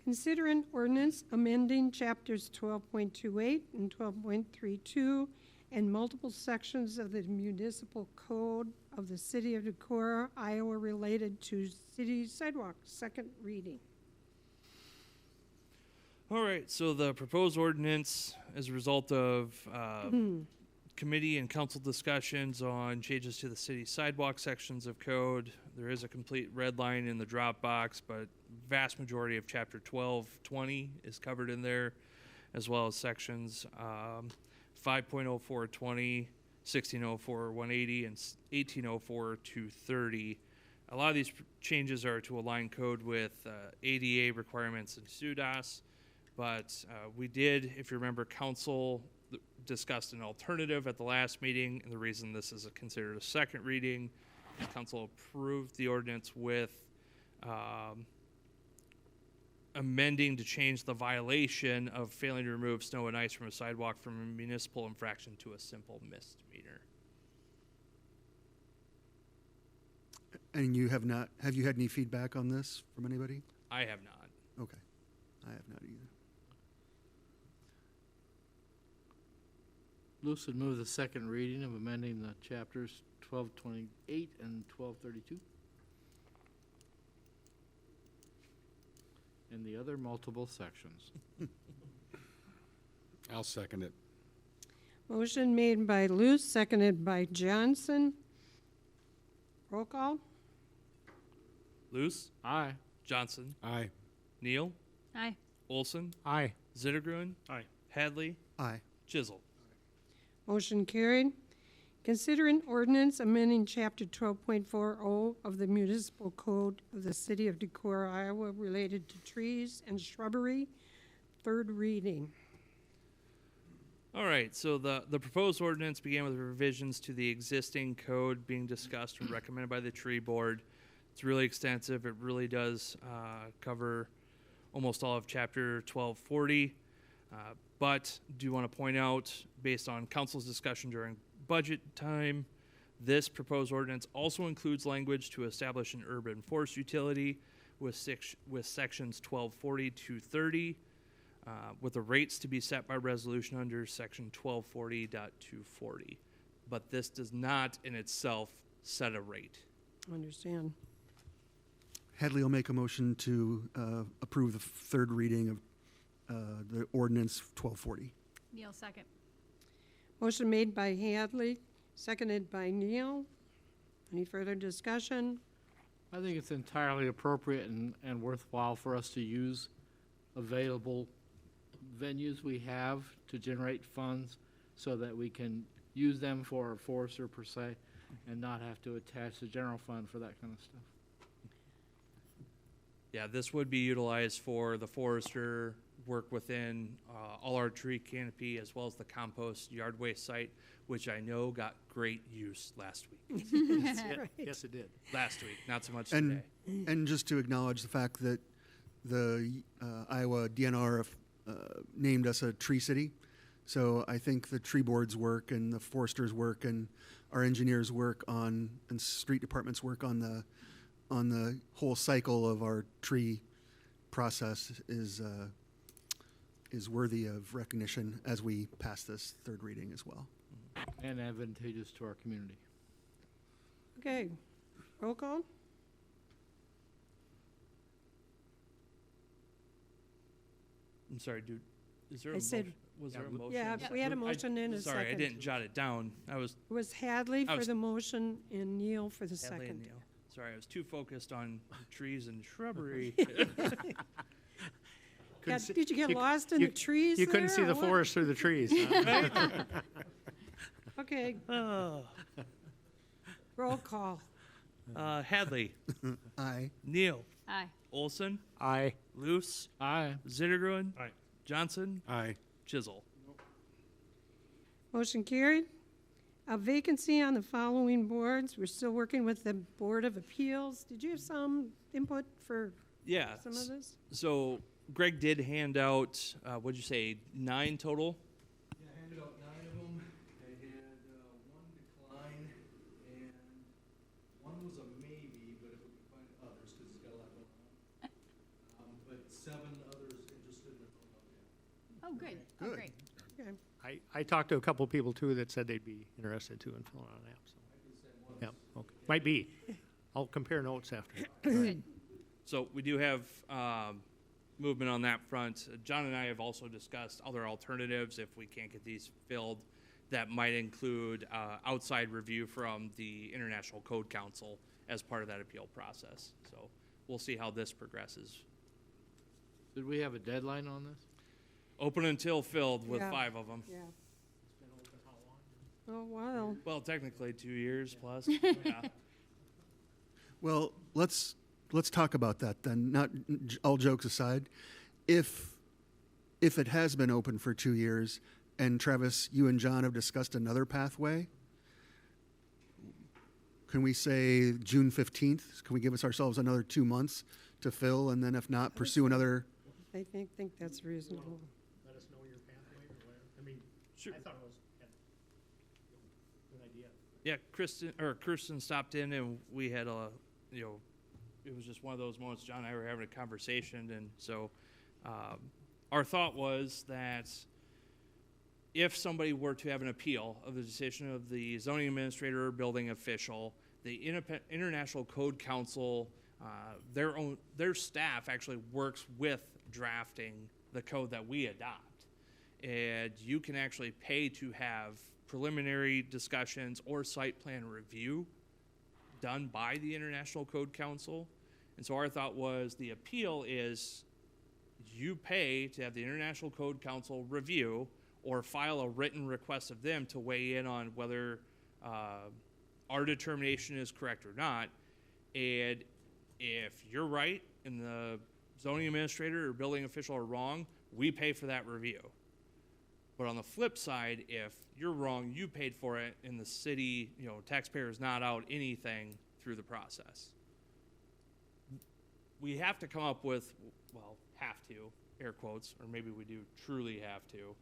Consider an ordinance amending chapters 12.28 and 12.32 and multiple sections of the municipal code of the city of Decorah, Iowa related to city sidewalks, second reading. All right, so the proposed ordinance as a result of committee and council discussions on changes to the city sidewalk sections of code. There is a complete red line in the Dropbox, but vast majority of chapter 1220 is covered in there, as well as sections 5.0420, 1604-180, and 1804-230. A lot of these changes are to align code with ADA requirements and SUDAS, but we did, if you remember, council discussed an alternative at the last meeting, and the reason this is considered a second reading, council approved the ordinance with amending to change the violation of failing to remove snow and ice from a sidewalk from a municipal infraction to a simple misdemeanor. And you have you had any feedback on this from anybody? I have not. Okay. I have not either. Luce would move the second reading of amending the chapters 1228 and 1232. And the other multiple sections. I'll second it. Motion made by Luce, seconded by Johnson. Roll call. Luce, Aye. Johnson, Aye. Neal, Aye. Olson, Aye. Zittergruen, Aye. Hadley, Aye. Chisel. Motion carried. Consider an ordinance amending Chapter 12.40 of the Municipal Code of the City of Decorah, Iowa, related to trees and shrubbery, third reading. All right, so the proposed ordinance began with revisions to the existing code being discussed and recommended by the tree board. It's really extensive. It really does cover almost all of chapter 1240. But do want to point out, based on council's discussion during budget time, this proposed ordinance also includes language to establish an urban forest utility with sections 1240 to 30, with the rates to be set by resolution under section 1240.240. But this does not in itself set a rate. Understand. Hadley will make a motion to approve the third reading of the ordinance 1240. Neal, second. Motion made by Hadley, seconded by Neal. Any further discussion? I think it's entirely appropriate and worthwhile for us to use available venues we have to generate funds so that we can use them for a forester per se and not have to attach the general fund for that kind of stuff. Yeah, this would be utilized for the forester, work within all our tree canopy as well as the compost yard waste site, which I know got great use last week. Yes, it did. Last week, not so much And, today. and just to acknowledge the fact that the Iowa DNR named us a tree city. So I think the tree board's work and the foresters' work and our engineers' work on, and street department's work on the whole cycle of our tree process is worthy of recognition as we pass this third reading as well. And advantageous to our community. Okay, roll call? I'm sorry, dude. Is there I a said- motion? Was there a motion? Yeah, we had a motion and a Sorry, I second. didn't jot it down. I was It was Hadley I for was- the motion and Neil for the Hadley and second. Neal. Sorry, I was too focused on trees and shrubbery. Yeah, see- did you get you- lost in the trees You couldn't there, see or the what? forest through the trees. huh? Okay, roll call. Hadley, Aye. Neal, Aye. Olson, Aye. Luce, Aye. Zittergruen, Aye. Johnson, Aye. Chisel. Motion carried. A vacancy on the following boards. We're still working with the Board of Appeals. Did you have some input for Yeah. some of this? So Greg did hand out, what'd you say, 9 total? Yeah, I handed out 9 of them. I had 1 decline, and 1 was a maybe, but if we can find others, because he's got a lot going on. But 7 others interested in the program. Oh, good. Oh, Good. great. Okay. I talked to a couple people too that said they'd be interested too in filling out an app, so. Yeah, okay. Might be. I'll compare notes after. Good. So we do have movement on that front. John and I have also discussed other alternatives if we can't get these filled. That might include outside review from the International Code Council as part of that appeal process. So we'll see how this progresses. Did we have a deadline on this? Open until filled with Yeah. 5 of them. Yeah. Oh, wow. Well, technically 2 years plus. Yeah. Well, let's talk about that then. Not all jokes aside, if it has been open for 2 years, and Travis, you and John have discussed another pathway, can we say June 15th? Can we give ourselves another 2 months to fill, and then if not, pursue another? I think that's reasonable. Let us know your pathway or whatever. I mean, Sure. I thought it was a good idea. Yeah, Kirsten stopped in and we had it was just one of those moments. John and I were having a conversation, and so our thought was that if somebody were to have an appeal of the decision of the zoning administrator or building official, the International Code Council, their staff actually works with drafting the code that we adopt, and you can actually pay to have preliminary discussions or site plan review done by the International Code Council. And so our thought was the appeal is you pay to have the International Code Council review or file a written request of them to weigh in on whether our determination is correct or not. And if you're right and the zoning administrator or building official are wrong, we pay for that review. But on the flip side, if you're wrong, you paid for it, and the city, taxpayer is not out anything through the process. We have to come up with, have to, air quotes, or maybe we do truly have to,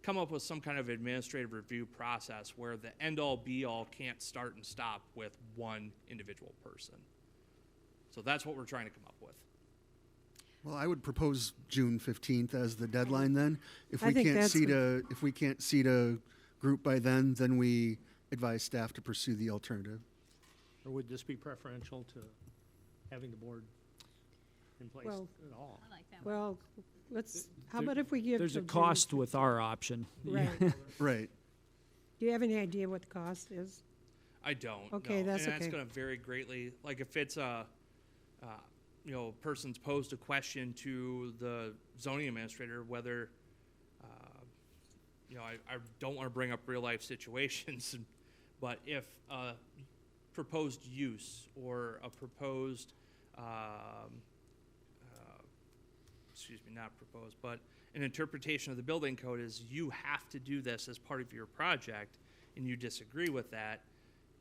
come up with some kind of administrative review process where the end-all be-all can't start and stop with one individual person. So that's what we're trying to come up with. Well, I would propose June 15th as the deadline then. If I we think can't that's seat a group by then we advise staff to pursue the alternative. Or would this be preferential to having the board in place Well- at all? I like that. Well, how about if we give There's a till June cost with our option. Right. Right. Do you have any idea what the cost is? I don't. Okay, no. that's and that's okay. going to vary greatly. Like if it's a, person's posed a question to the zoning administrator, whether, I don't want to bring up real life situations, but if a proposed use or a proposed excuse me, not proposed, but an interpretation of the building code is you have to do this as part of your project, and you disagree with that,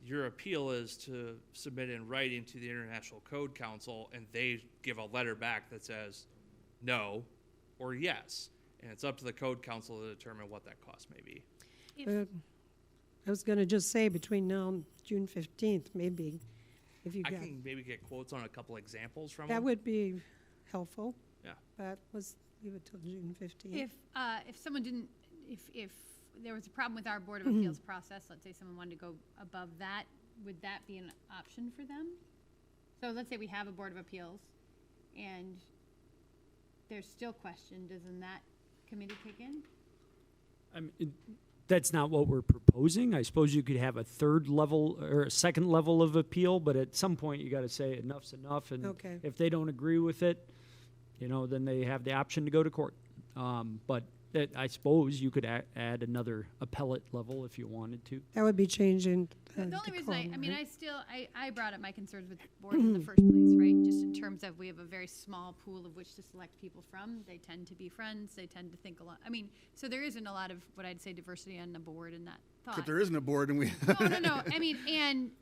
your appeal is to submit in writing to the International Code Council, and they give a letter back that says no or yes. And it's up to the Code Council to determine what that cost may be. I was gonna just say between now and June 15th, maybe, if you I got, can maybe get quotes on a couple examples from that them. would be helpful, Yeah. but let's leave it till June 15th. If someone didn't, if there was a problem with our Board of Appeals process, let's say someone wanted to go above that, would that be an option for them? So let's say we have a Board of Appeals and there's still question, doesn't that committee kick in? That's not what we're proposing. I suppose you could have a third level or a second level of appeal, but at some point you got to say enough's enough. And Okay. if they don't agree with it, then they have the option to go to court. But I suppose you could add another appellate level if you wanted to. That would be changing. The only reason decorum, right? I brought up my concerns with the board in the first place, right? Just in terms of we have a very small pool of which to select people from. They tend to be friends. They tend to think a lot. I mean, so there isn't a lot of what I'd say diversity on the board in that thought. But there isn't a board, and we. No. I mean,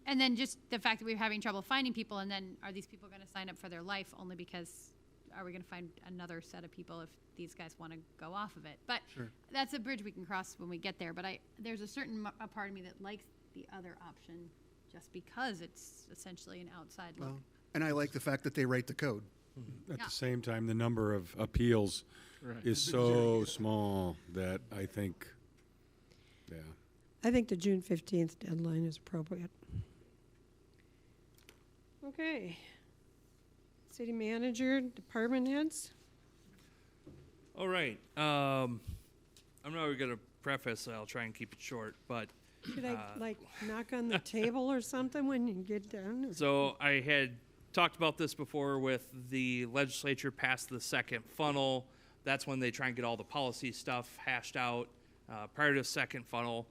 and then just the fact that we're having trouble finding people, and then are these people going to sign up for their life only because are we going to find another set of people if these guys want to go off of it? But Sure. that's a bridge we can cross when we get there. But there's a certain a part of me that likes the other option just because it's essentially an outside look. Well, and I like the fact that they write the code. At Yeah. the same time, the number of appeals is so small that I think, yeah. I think the June 15th deadline is appropriate. Okay. City manager, department heads? All right. I'm not going to preface, I'll try and keep it short, but Should I, knock on the table or something when you get done? so I had talked about this before with the legislature passed the second funnel. That's when they try and get all the policy stuff hashed out prior to the second funnel.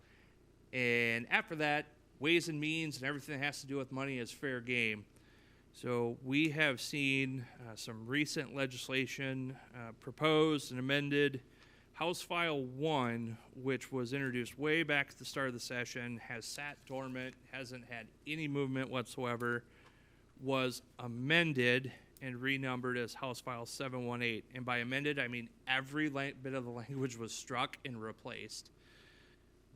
And after that, Ways and Means and everything that has to do with money is fair game. So we have seen some recent legislation proposed and amended. House File 1, which was introduced way back at the start of the session, has sat dormant, hasn't had any movement whatsoever, was amended and renumbered as House File 718. And by amended, I mean every bit of the language was struck and replaced.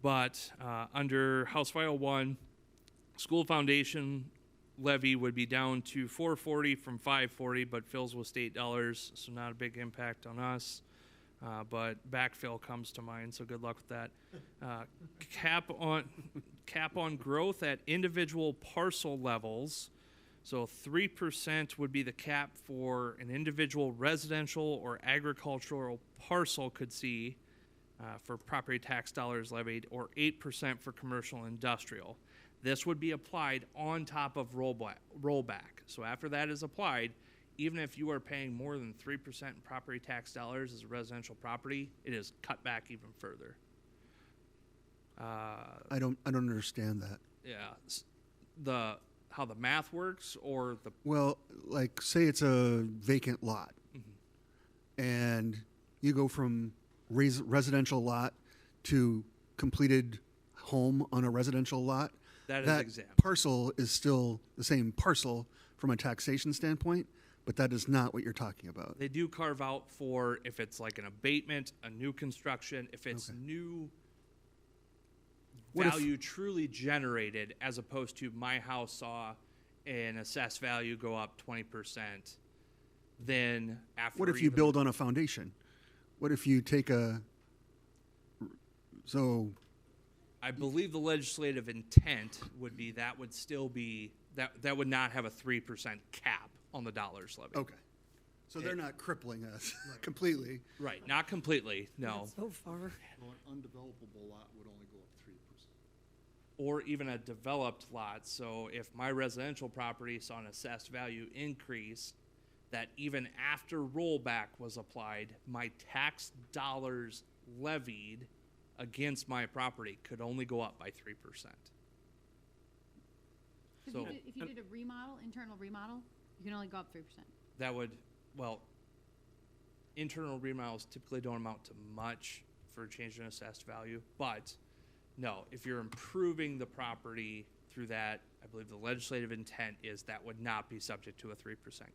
But under House File 1, school foundation levy would be down to $440 from $540, but fills with state dollars, so not a big impact on us. But backfill comes to mind, so good luck with that. Cap on growth at individual parcel levels. So 3% would be the cap for an individual residential or agricultural parcel could see for property tax dollars levied, or 8% for commercial and industrial. This would be applied on top of rollback. So after that is applied, even if you are paying more than 3% in property tax dollars as a residential property, it is cut back even further. I don't understand that. Yeah, how the math works, or the Well, like, say it's a vacant lot, and you go from residential lot to completed home on a residential lot. That is exempt. Parcel is still the same parcel from a taxation standpoint, but that is not what you're talking about. They do carve out for if it's like an abatement, a new construction, if it's new What if- value truly generated, as opposed to my house saw an assessed value go up 20%, then after. What if you build on a foundation? What if you take I believe the legislative intent would be that would still be, that would not have a 3% cap on the dollars levy. Okay. So they're not crippling us completely. Right, not completely, no. So far. Well, an undevelopable lot would only go up 3%. Or even a developed lot. So if my residential property saw an assessed value increase, that even after rollback was applied, my tax dollars levied against my property could only go up by 3%. So If you did a internal remodel, you can only go up 3%. that would, well, internal remodels typically don't amount to much for a change in assessed value, but no, if you're improving the property through that, I believe the legislative intent is that would not be subject to a 3% cap.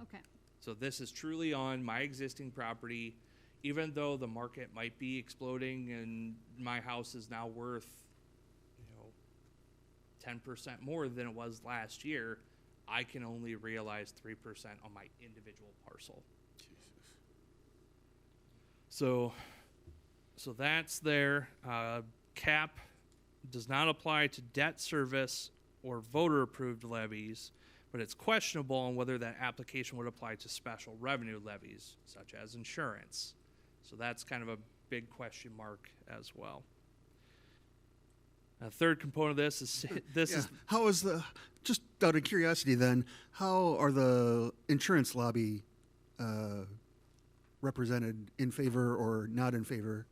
Okay. So this is truly on my existing property, even though the market might be exploding and my house is now worth, 10% more than it was last year, I can only realize 3% on my individual parcel. So that's there. Cap does not apply to debt service or voter-approved levies, but it's questionable on whether that application would apply to special revenue levies, such as insurance. So that's kind of a big question mark as well. A third component of this is How is just out of curiosity then, how are the insurance lobby represented, in favor or not in favor?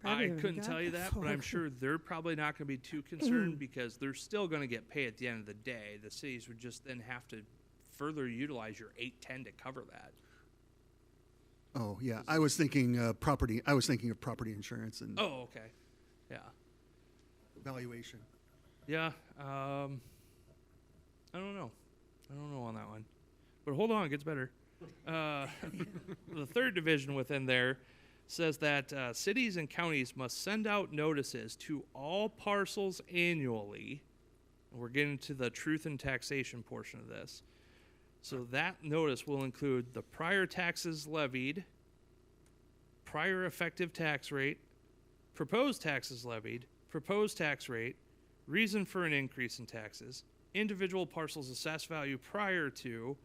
Probably I haven't couldn't got tell you that, but I'm sure they're probably not going to be too concerned because they're still going to get paid at the end of the day. The cities would just then have to further utilize your 810 to cover that. Oh, yeah, I was thinking property, I was thinking of property insurance and Oh, okay. Yeah. valuation. Yeah. I don't know. I don't know on that one. But hold on, it gets better. The third division within there says that cities and counties must send out notices to all parcels annually. And we're getting to the truth and taxation portion of this. So that notice will include the prior taxes levied, prior effective tax rate, proposed taxes levied, proposed tax rate, reason for an increase in taxes, individual parcels assessed value prior to,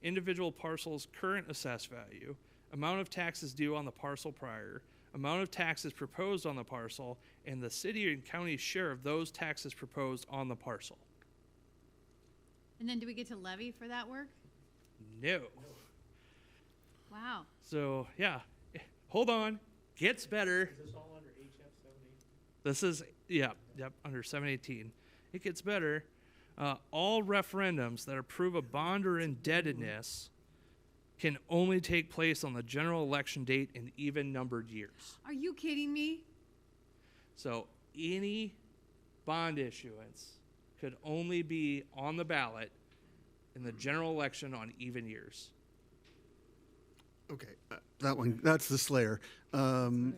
individual parcels current assessed value, amount of taxes due on the parcel prior, amount of taxes proposed on the parcel, and the city and county share of those taxes proposed on the parcel. And then do we get to levy for that work? No. Wow. So, yeah. Hold on. Gets better. Is this all under HF 718? This is, yep, under 718. It gets better. All referendums that approve a bond or indebtedness can only take place on the general election date in even-numbered years. Are you kidding me? So any bond issuance could only be on the ballot in the general election on even years. Okay, that one, that's the Slayer. Can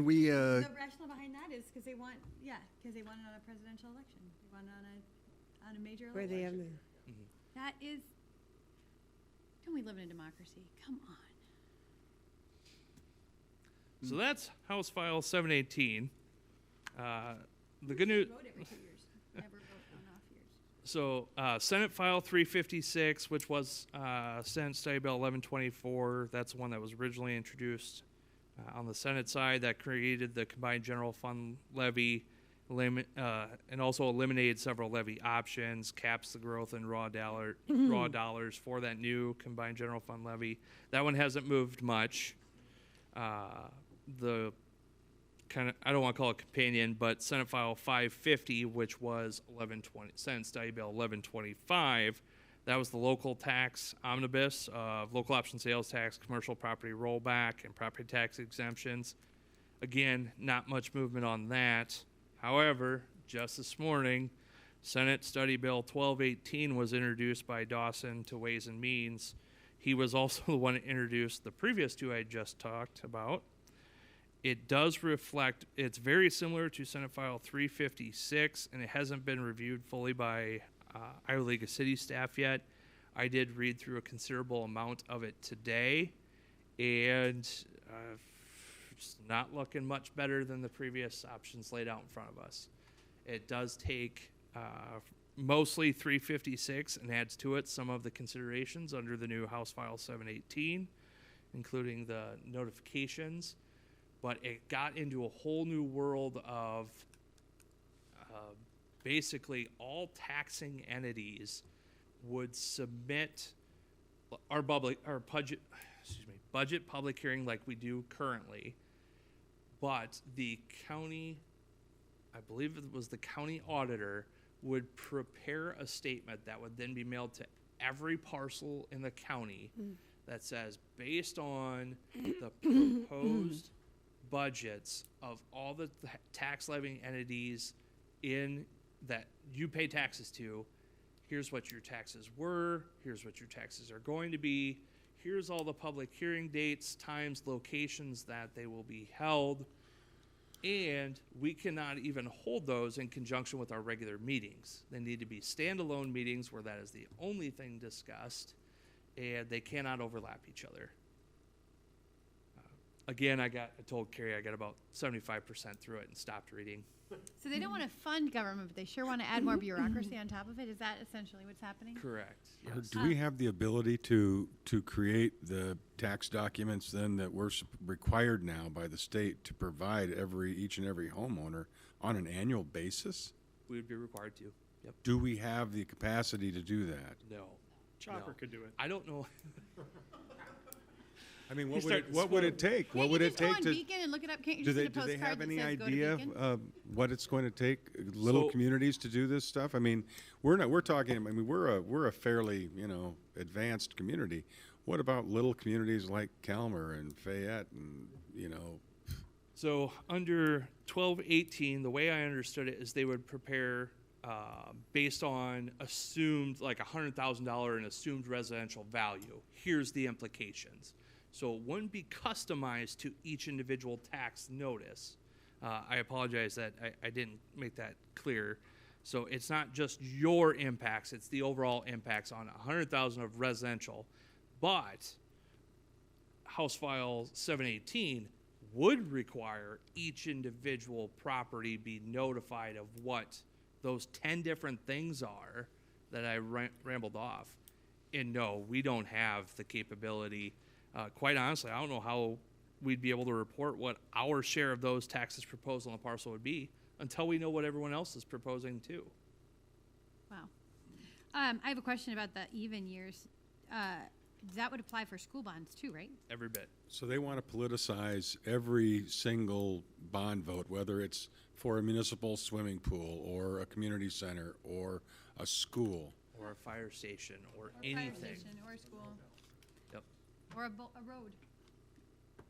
we, The rationale behind that is because they want it on a presidential election. They want it on a major Where they have election. the, That is, don't we live in a democracy? Come on. So that's House File 718. The good news. Vote every 2 years. Never vote on off years. So Senate File 356, which was Senate Study Bill 1124, that's the one that was originally introduced on the Senate side that created the combined general fund levy and also eliminated several levy options, caps the growth in raw dollars for that new combined general fund levy. That one hasn't moved much. The kind of, I don't want to call it companion, but Senate File 550, which was Senate Study Bill 1125, that was the local tax omnibus of local option sales tax, commercial property rollback, and property tax exemptions. Again, not much movement on that. However, just this morning, Senate Study Bill 1218 was introduced by Dawson to Ways and Means. He was also the one that introduced the previous two I just talked about. It does reflect, it's very similar to Senate File 356, and it hasn't been reviewed fully by Iowa League of Cities staff yet. I did read through a considerable amount of it today, and it's not looking much better than the previous options laid out in front of us. It does take mostly 356 and adds to it some of the considerations under the new House File 718, including the notifications. But it got into a whole new world of basically all taxing entities would submit our budget public hearing like we do currently, but the county, I believe it was the county auditor, would prepare a statement that would then be mailed to every parcel in the county that says, based on the proposed budgets of all the tax levying entities in that you pay taxes to, here's what your taxes were, here's what your taxes are going to be, here's all the public hearing dates, times, locations that they will be held, and we cannot even hold those in conjunction with our regular meetings. They need to be standalone meetings where that is the only thing discussed, and they cannot overlap each other. Again, I told Carrie I got about 75% through it and stopped reading. So they don't want to fund government, but they sure want to add more bureaucracy on top of it? Is that essentially what's happening? Correct. Or Yes. do we have the ability to create the tax documents then that we're required now by the state to provide each and every homeowner on an annual basis? We would be required to. Yep. Do we have the capacity to do that? No. Chopper No. could do it. I don't know. I mean, He's starting to what would it take? What Can't would you it just go take on to? Beacon and look it up? Can't you Do just they, get a do they postcard have that any says go to idea Beacon? of what it's going to take little So- communities to do this stuff? I mean, we're talking, I mean, we're a fairly, advanced community. What about little communities like Calmer and Fayette and, So under 1218, the way I understood it is they would prepare based on assumed, like $100,000 in assumed residential value. Here's the implications. So it wouldn't be customized to each individual tax notice. I apologize that I didn't make that clear. So it's not just your impacts, it's the overall impacts on 100,000 of residential. But House File 718 would require each individual property be notified of what those 10 different things are that I rambled off. And no, we don't have the capability. Quite honestly, I don't know how we'd be able to report what our share of those taxes proposed on the parcel would be until we know what everyone else is proposing too. Wow. I have a question about the even years. That would apply for school bonds too, right? Every bit. so they want to politicize every single bond vote, whether it's for a municipal swimming pool or a community center or a school. Or a fire station or Or a anything. fire station, or a school, Yep. or a road.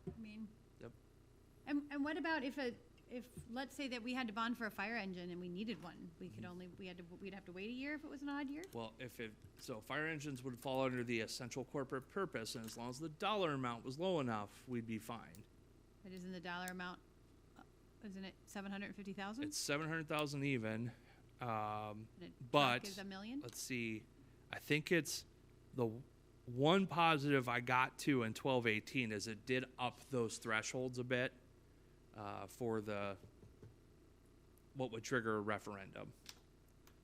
I mean. Yep. And what about if let's say that we had to bond for a fire engine and we needed one, we'd have to wait a year if it was an odd year? Well, so fire engines would fall under the essential corporate purpose, and as long as the dollar amount was low enough, we'd be fine. But isn't the dollar amount, isn't it 750,000? It's 700,000 even, Truck but is $1 million? let's see, I think it's the one positive I got to in 1218 is it did up those thresholds a bit for what would trigger a referendum.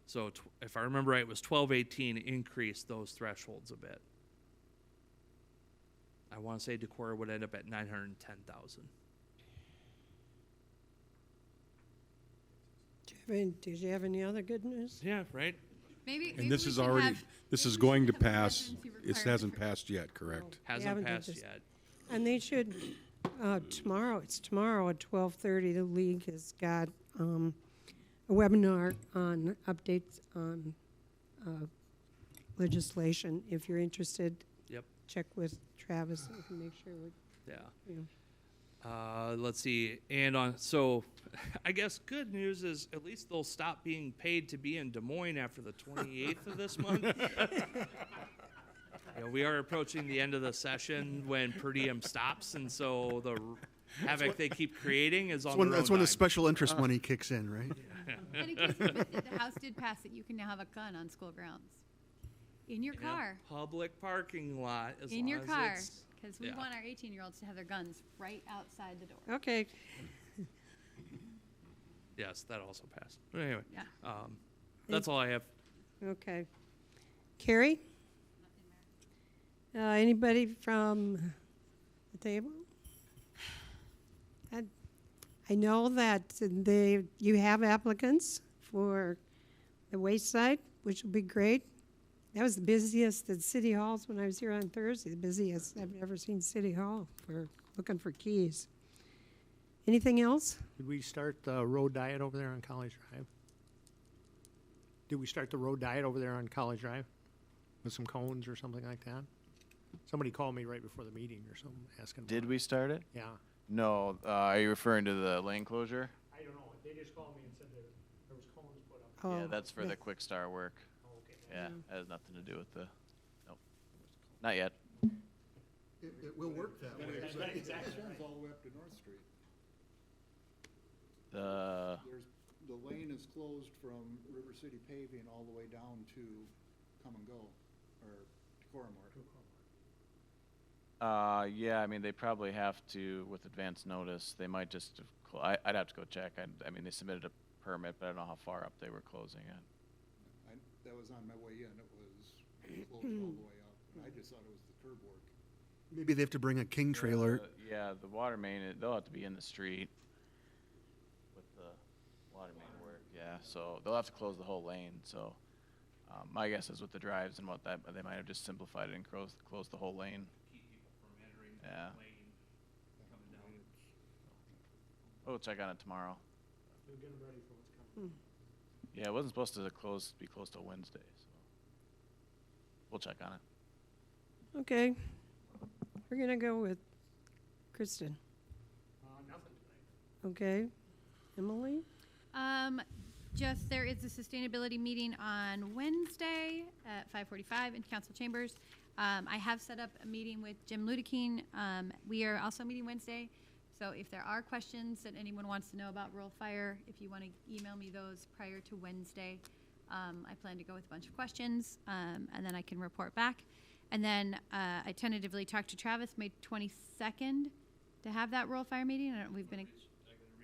So if I remember right, it was 1218 increased those thresholds a bit. I want to say Decorah would end up at 910,000. Did you have any other good news? Yeah, right? Maybe And this we is should already, have- this maybe is we going to should have a pass, residency it requirement hasn't for- passed yet, correct? Hasn't haven't done passed this. yet. And they should, tomorrow at 12:30, the league has got a webinar on updates on legislation. If you're interested, Yep. check with Travis and make sure we're, Yeah. you know. Let's see, and so I guess good news is at least they'll stop being paid to be in Des Moines after the 28th of this month. We are approaching the end of the session when per diem stops, and so the havoc they keep creating is on their own That's when the dime. special interest money kicks in, right? And in case you missed it, the House did pass that you can now have a gun on school grounds. In your In a car. public parking lot, as In long your as car. it's- Because we yeah. want our 18-year-olds to have their guns right outside the door. Okay, Yes, that also passed. But anyway, Yeah. that's all I have. okay. Carrie? Anybody from the table? I know that you have applicants for the waste side, which will be great. That was the busiest at City Halls when I was here on Thursday, the busiest I've ever seen City Hall for looking for keys. Anything else? Did we start the road diet over there on College Drive? Did we start the road diet over there on College Drive with some cones or something like that? Somebody called me right before the meeting or something, asking. Did about we it. start it? Yeah. No. Are you referring to the lane closure? I don't know. They just called me and said there was cones put up. Oh, Yeah, that's for yeah. the quick start work. Oh, okay. Yeah, that has nothing to do with the, nope. Not yet. It will work that way. It extends all the way up to North Street. The lane is closed from River City paving all the way down to Come and Go, or Decorah Mart. Yeah, I mean, they probably have to, with advance notice, they might just, I'd have to go check. I mean, they submitted a permit, but I don't know how far up they were closing it. That was on my way in, it was closed all the way up, and I just thought it was the curb work. Maybe they have to bring a king trailer. Yeah, the water main, they'll have to be in the street with the water main work, yeah, so they'll have to close the whole lane, so, my guess is with the drives and what that, they might have just simplified it and closed the whole lane. Keep people from entering Yeah. the lane, coming down. We'll check on it tomorrow. They're getting ready for what's coming. Yeah, it wasn't supposed to be closed till Wednesday, so we'll check on it. Okay. We're gonna go with Kristen. Nothing tonight. Okay. Emily? Just there is a sustainability meeting on Wednesday at 5:45 in council chambers. I have set up a meeting with Jim Ludeking. We are also meeting Wednesday. So if there are questions that anyone wants to know about rural fire, if you want to email me those prior to Wednesday, I plan to go with a bunch of questions, and then I can report back. And then I tentatively talked to Travis, May 22nd, to have that rural fire meeting. I don't, we've been.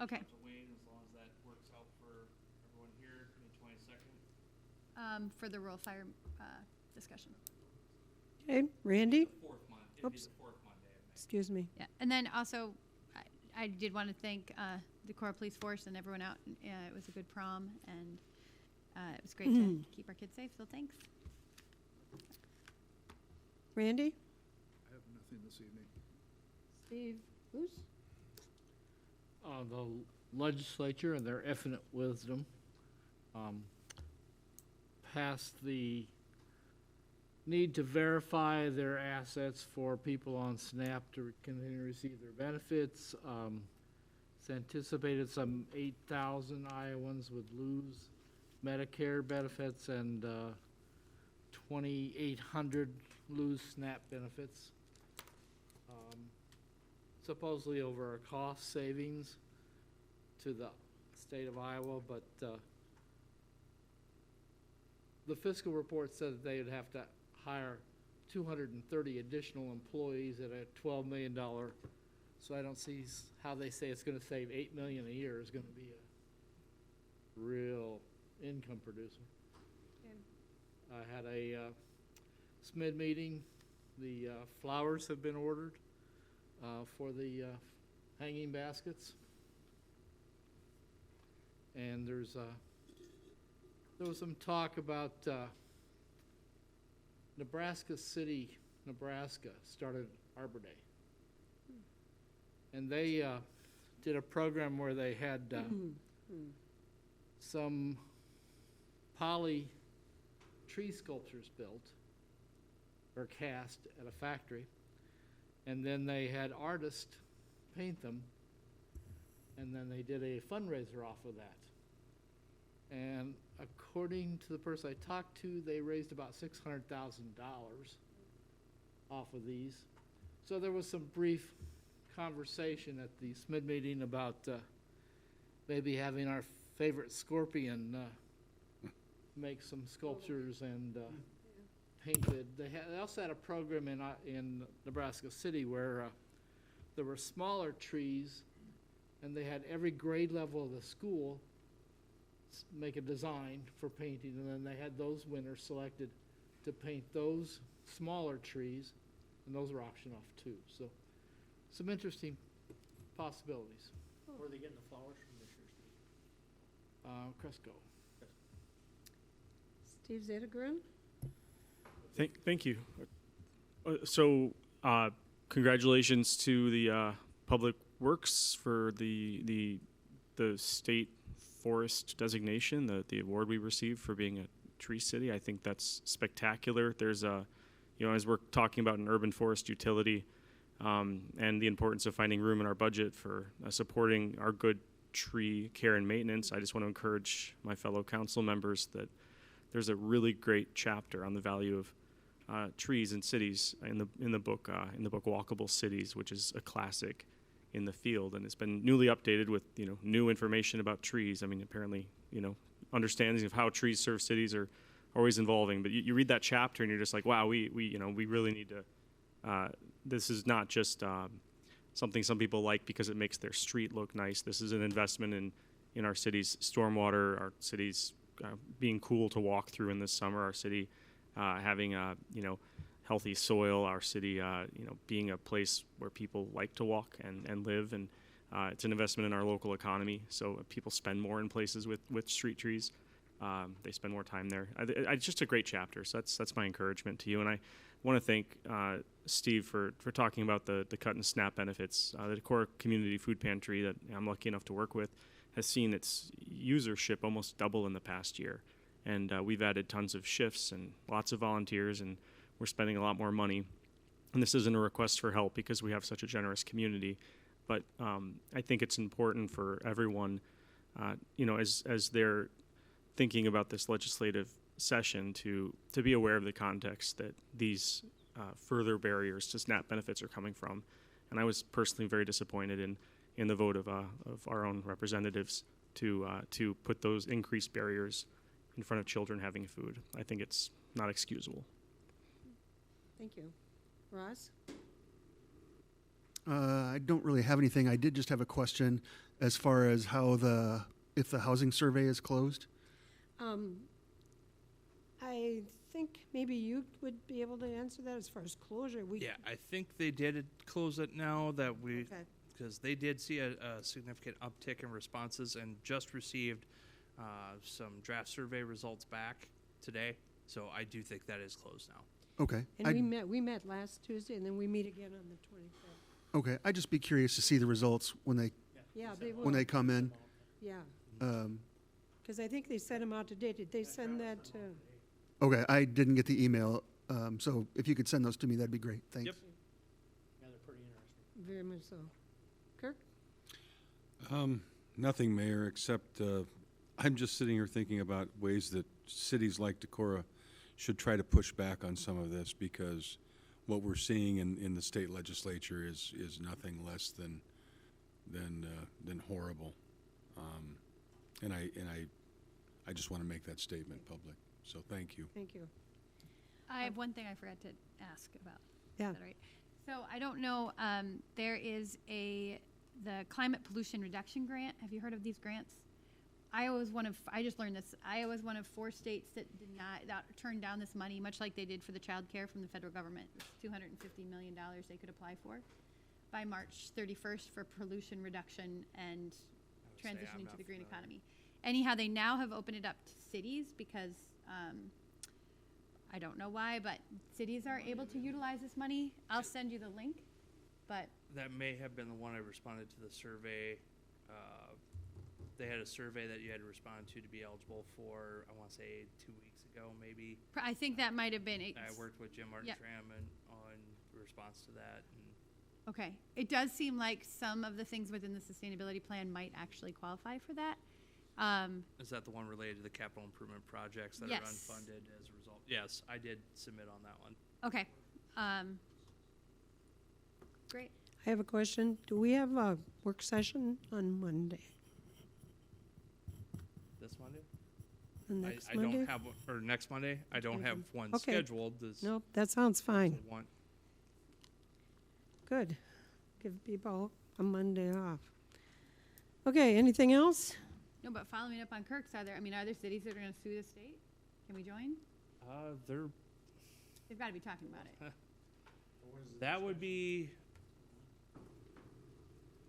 Okay. To Wayne, as long as that works out for everyone here, May 22nd. For the rural fire discussion. Okay, Randy? Fourth Monday, it'd be Oops. the fourth Monday of May. Excuse me. Yeah, and then also, I did want to thank the Decorah Police Force and everyone out. It was a good prom, and it was great to keep our kids safe, so thanks. Randy? I have nothing this evening. Steve? Who's? The legislature and their infinite wisdom passed the need to verify their assets for people on SNAP to continue to receive their benefits. It's anticipated some 8,000 Iowans would lose Medicare benefits and 2,800 lose SNAP benefits. Supposedly over a cost savings to the state of Iowa, but the fiscal report said that they would have to hire 230 additional employees at a $12 million. So I don't see how they say it's going to save $8 million a year is going to be a real income producer. I had a SMID meeting. The flowers have been ordered for the hanging baskets. And there was some talk about Nebraska City, Nebraska started Arbor Day. And they did a program where they had some poly tree sculptures built or cast at a factory. And then they had artists paint them. And then they did a fundraiser off of that. And according to the person I talked to, they raised about $600,000 off of these. So there was some brief conversation at the SMID meeting about maybe having our favorite scorpion make some sculptures and painted. They also had a program in Nebraska City where there were smaller trees, and they had every grade level of the school make a design for painting, and then they had those winners selected to paint those smaller trees, and those were auctioned off too. So some interesting possibilities. Where are they getting the flowers from this year, Steve? Cresco. Steve Zettergren? Thank you. Congratulations to the Public Works for the state forest designation, the award we received for being a tree city. I think that's spectacular. There's as we're talking about an urban forest utility, and the importance of finding room in our budget for supporting our good tree care and maintenance, I just want to encourage my fellow council members that there's a really great chapter on the value of trees in cities in the book Walkable Cities, which is a classic in the field, and it's been newly updated with new information about trees. I mean, apparently understandings of how trees serve cities are always evolving. But you read that chapter and you're just like, wow, we really need to. This is not just something some people like because it makes their street look nice. This is an investment in our city's stormwater, our city's being cool to walk through in this summer, our city having healthy soil, our city being a place where people like to walk and live, and it's an investment in our local economy. So people spend more in places with street trees. They spend more time there. It's just a great chapter. So that's my encouragement to you. And I want to thank Steve for talking about the cut and snap benefits. The Decorah Community Food Pantry that I'm lucky enough to work with has seen its usership almost double in the past year. And we've added tons of shifts and lots of volunteers, and we're spending a lot more money. And this isn't a request for help because we have such a generous community. But I think it's important for everyone, as they're thinking about this legislative session, to be aware of the context that these further barriers to SNAP benefits are coming from. And I was personally very disappointed in the vote of our own representatives to put those increased barriers in front of children having food. I think it's not excusable. Thank you. Ross? I don't really have anything. I did just have a question as far as if the housing survey is closed. I think maybe you would be able to answer that as far as closure. I think they did close it now that we, Okay. because they did see a significant uptick in responses and just received some draft survey results back today. So I do think that is closed now. Okay. And we met last Tuesday, and then we meet again on the 25th. Okay. I'd just be curious to see the results when they When they come in. Yeah. Because I think they sent them out today. Did they send that to? Okay. I didn't get the email, so if you could send those to me, that'd be great. Thanks. Yep. Yeah, they're pretty interesting. Very much so. Kirk? Nothing, Mayor, except I'm just sitting here thinking about ways that cities like Decorah should try to push back on some of this, because what we're seeing in the state legislature is nothing less than horrible. And I just want to make that statement public. So thank you. Thank you. I have one thing I forgot to ask about. Yeah. Is that right? So I don't know, there is the Climate Pollution Reduction Grant. Have you heard of these grants? I just learned this. Iowa was one of 4 states that turned down this money, much like they did for the child care from the federal government. It's $250 million they could apply for by March 31st for pollution reduction and transitioning to the green economy. Anyhow, they now have opened it up to cities because I don't know why, but cities are able to utilize this money. I'll send you the link, but That may have been the one I responded to the survey. They had a survey that you had to respond to be eligible for, I want to say 2 weeks ago, maybe. I think that might have been. I worked with Jim Martin Yep. Tram on the response to that. And Okay. It does seem like some of the things within the sustainability plan might actually qualify for that. is that the one related to the capital improvement projects that Yes. are unfunded as a result? Yes, I did submit on that one. Okay. Great. I have a question. Do we have a work session on Monday? This Monday? The next I Monday? don't have, or next Monday, I don't have one Okay. scheduled. Does Nope, that sounds fine. council want- Good. Give people a Monday off. Okay, anything else? No, but following up on Kirk's, are there cities that are going to sue the state? Can we join? They're, They've got to be talking about it. that would be,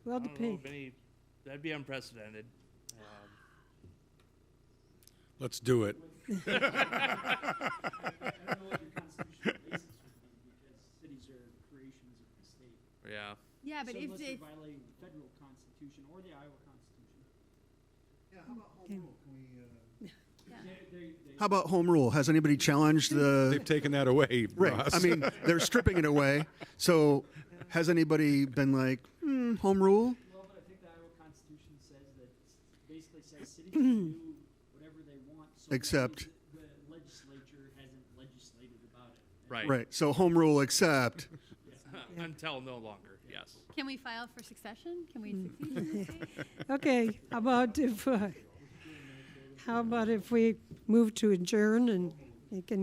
Well, I don't know depend. if that'd be unprecedented. Let's do it. I don't know what your constitutional basis would be, because cities are creations of the state. Yeah. Yeah, but So if unless they, they're violating the federal constitution or the Iowa constitution. Yeah, how about home rule? Can we How about home rule? Has anybody challenged the? They've taken that away, Right. Ross. I mean, they're stripping it away. So, has anybody been like home rule? Well, but I think the Iowa Constitution says that, basically says cities can do whatever they want. So long Except- as the legislature hasn't legislated about it. Right. Right. So home rule except. Until no longer, yes. Can we file for succession? Can we succeed in this state? Okay, how about if we move to adjourn and you can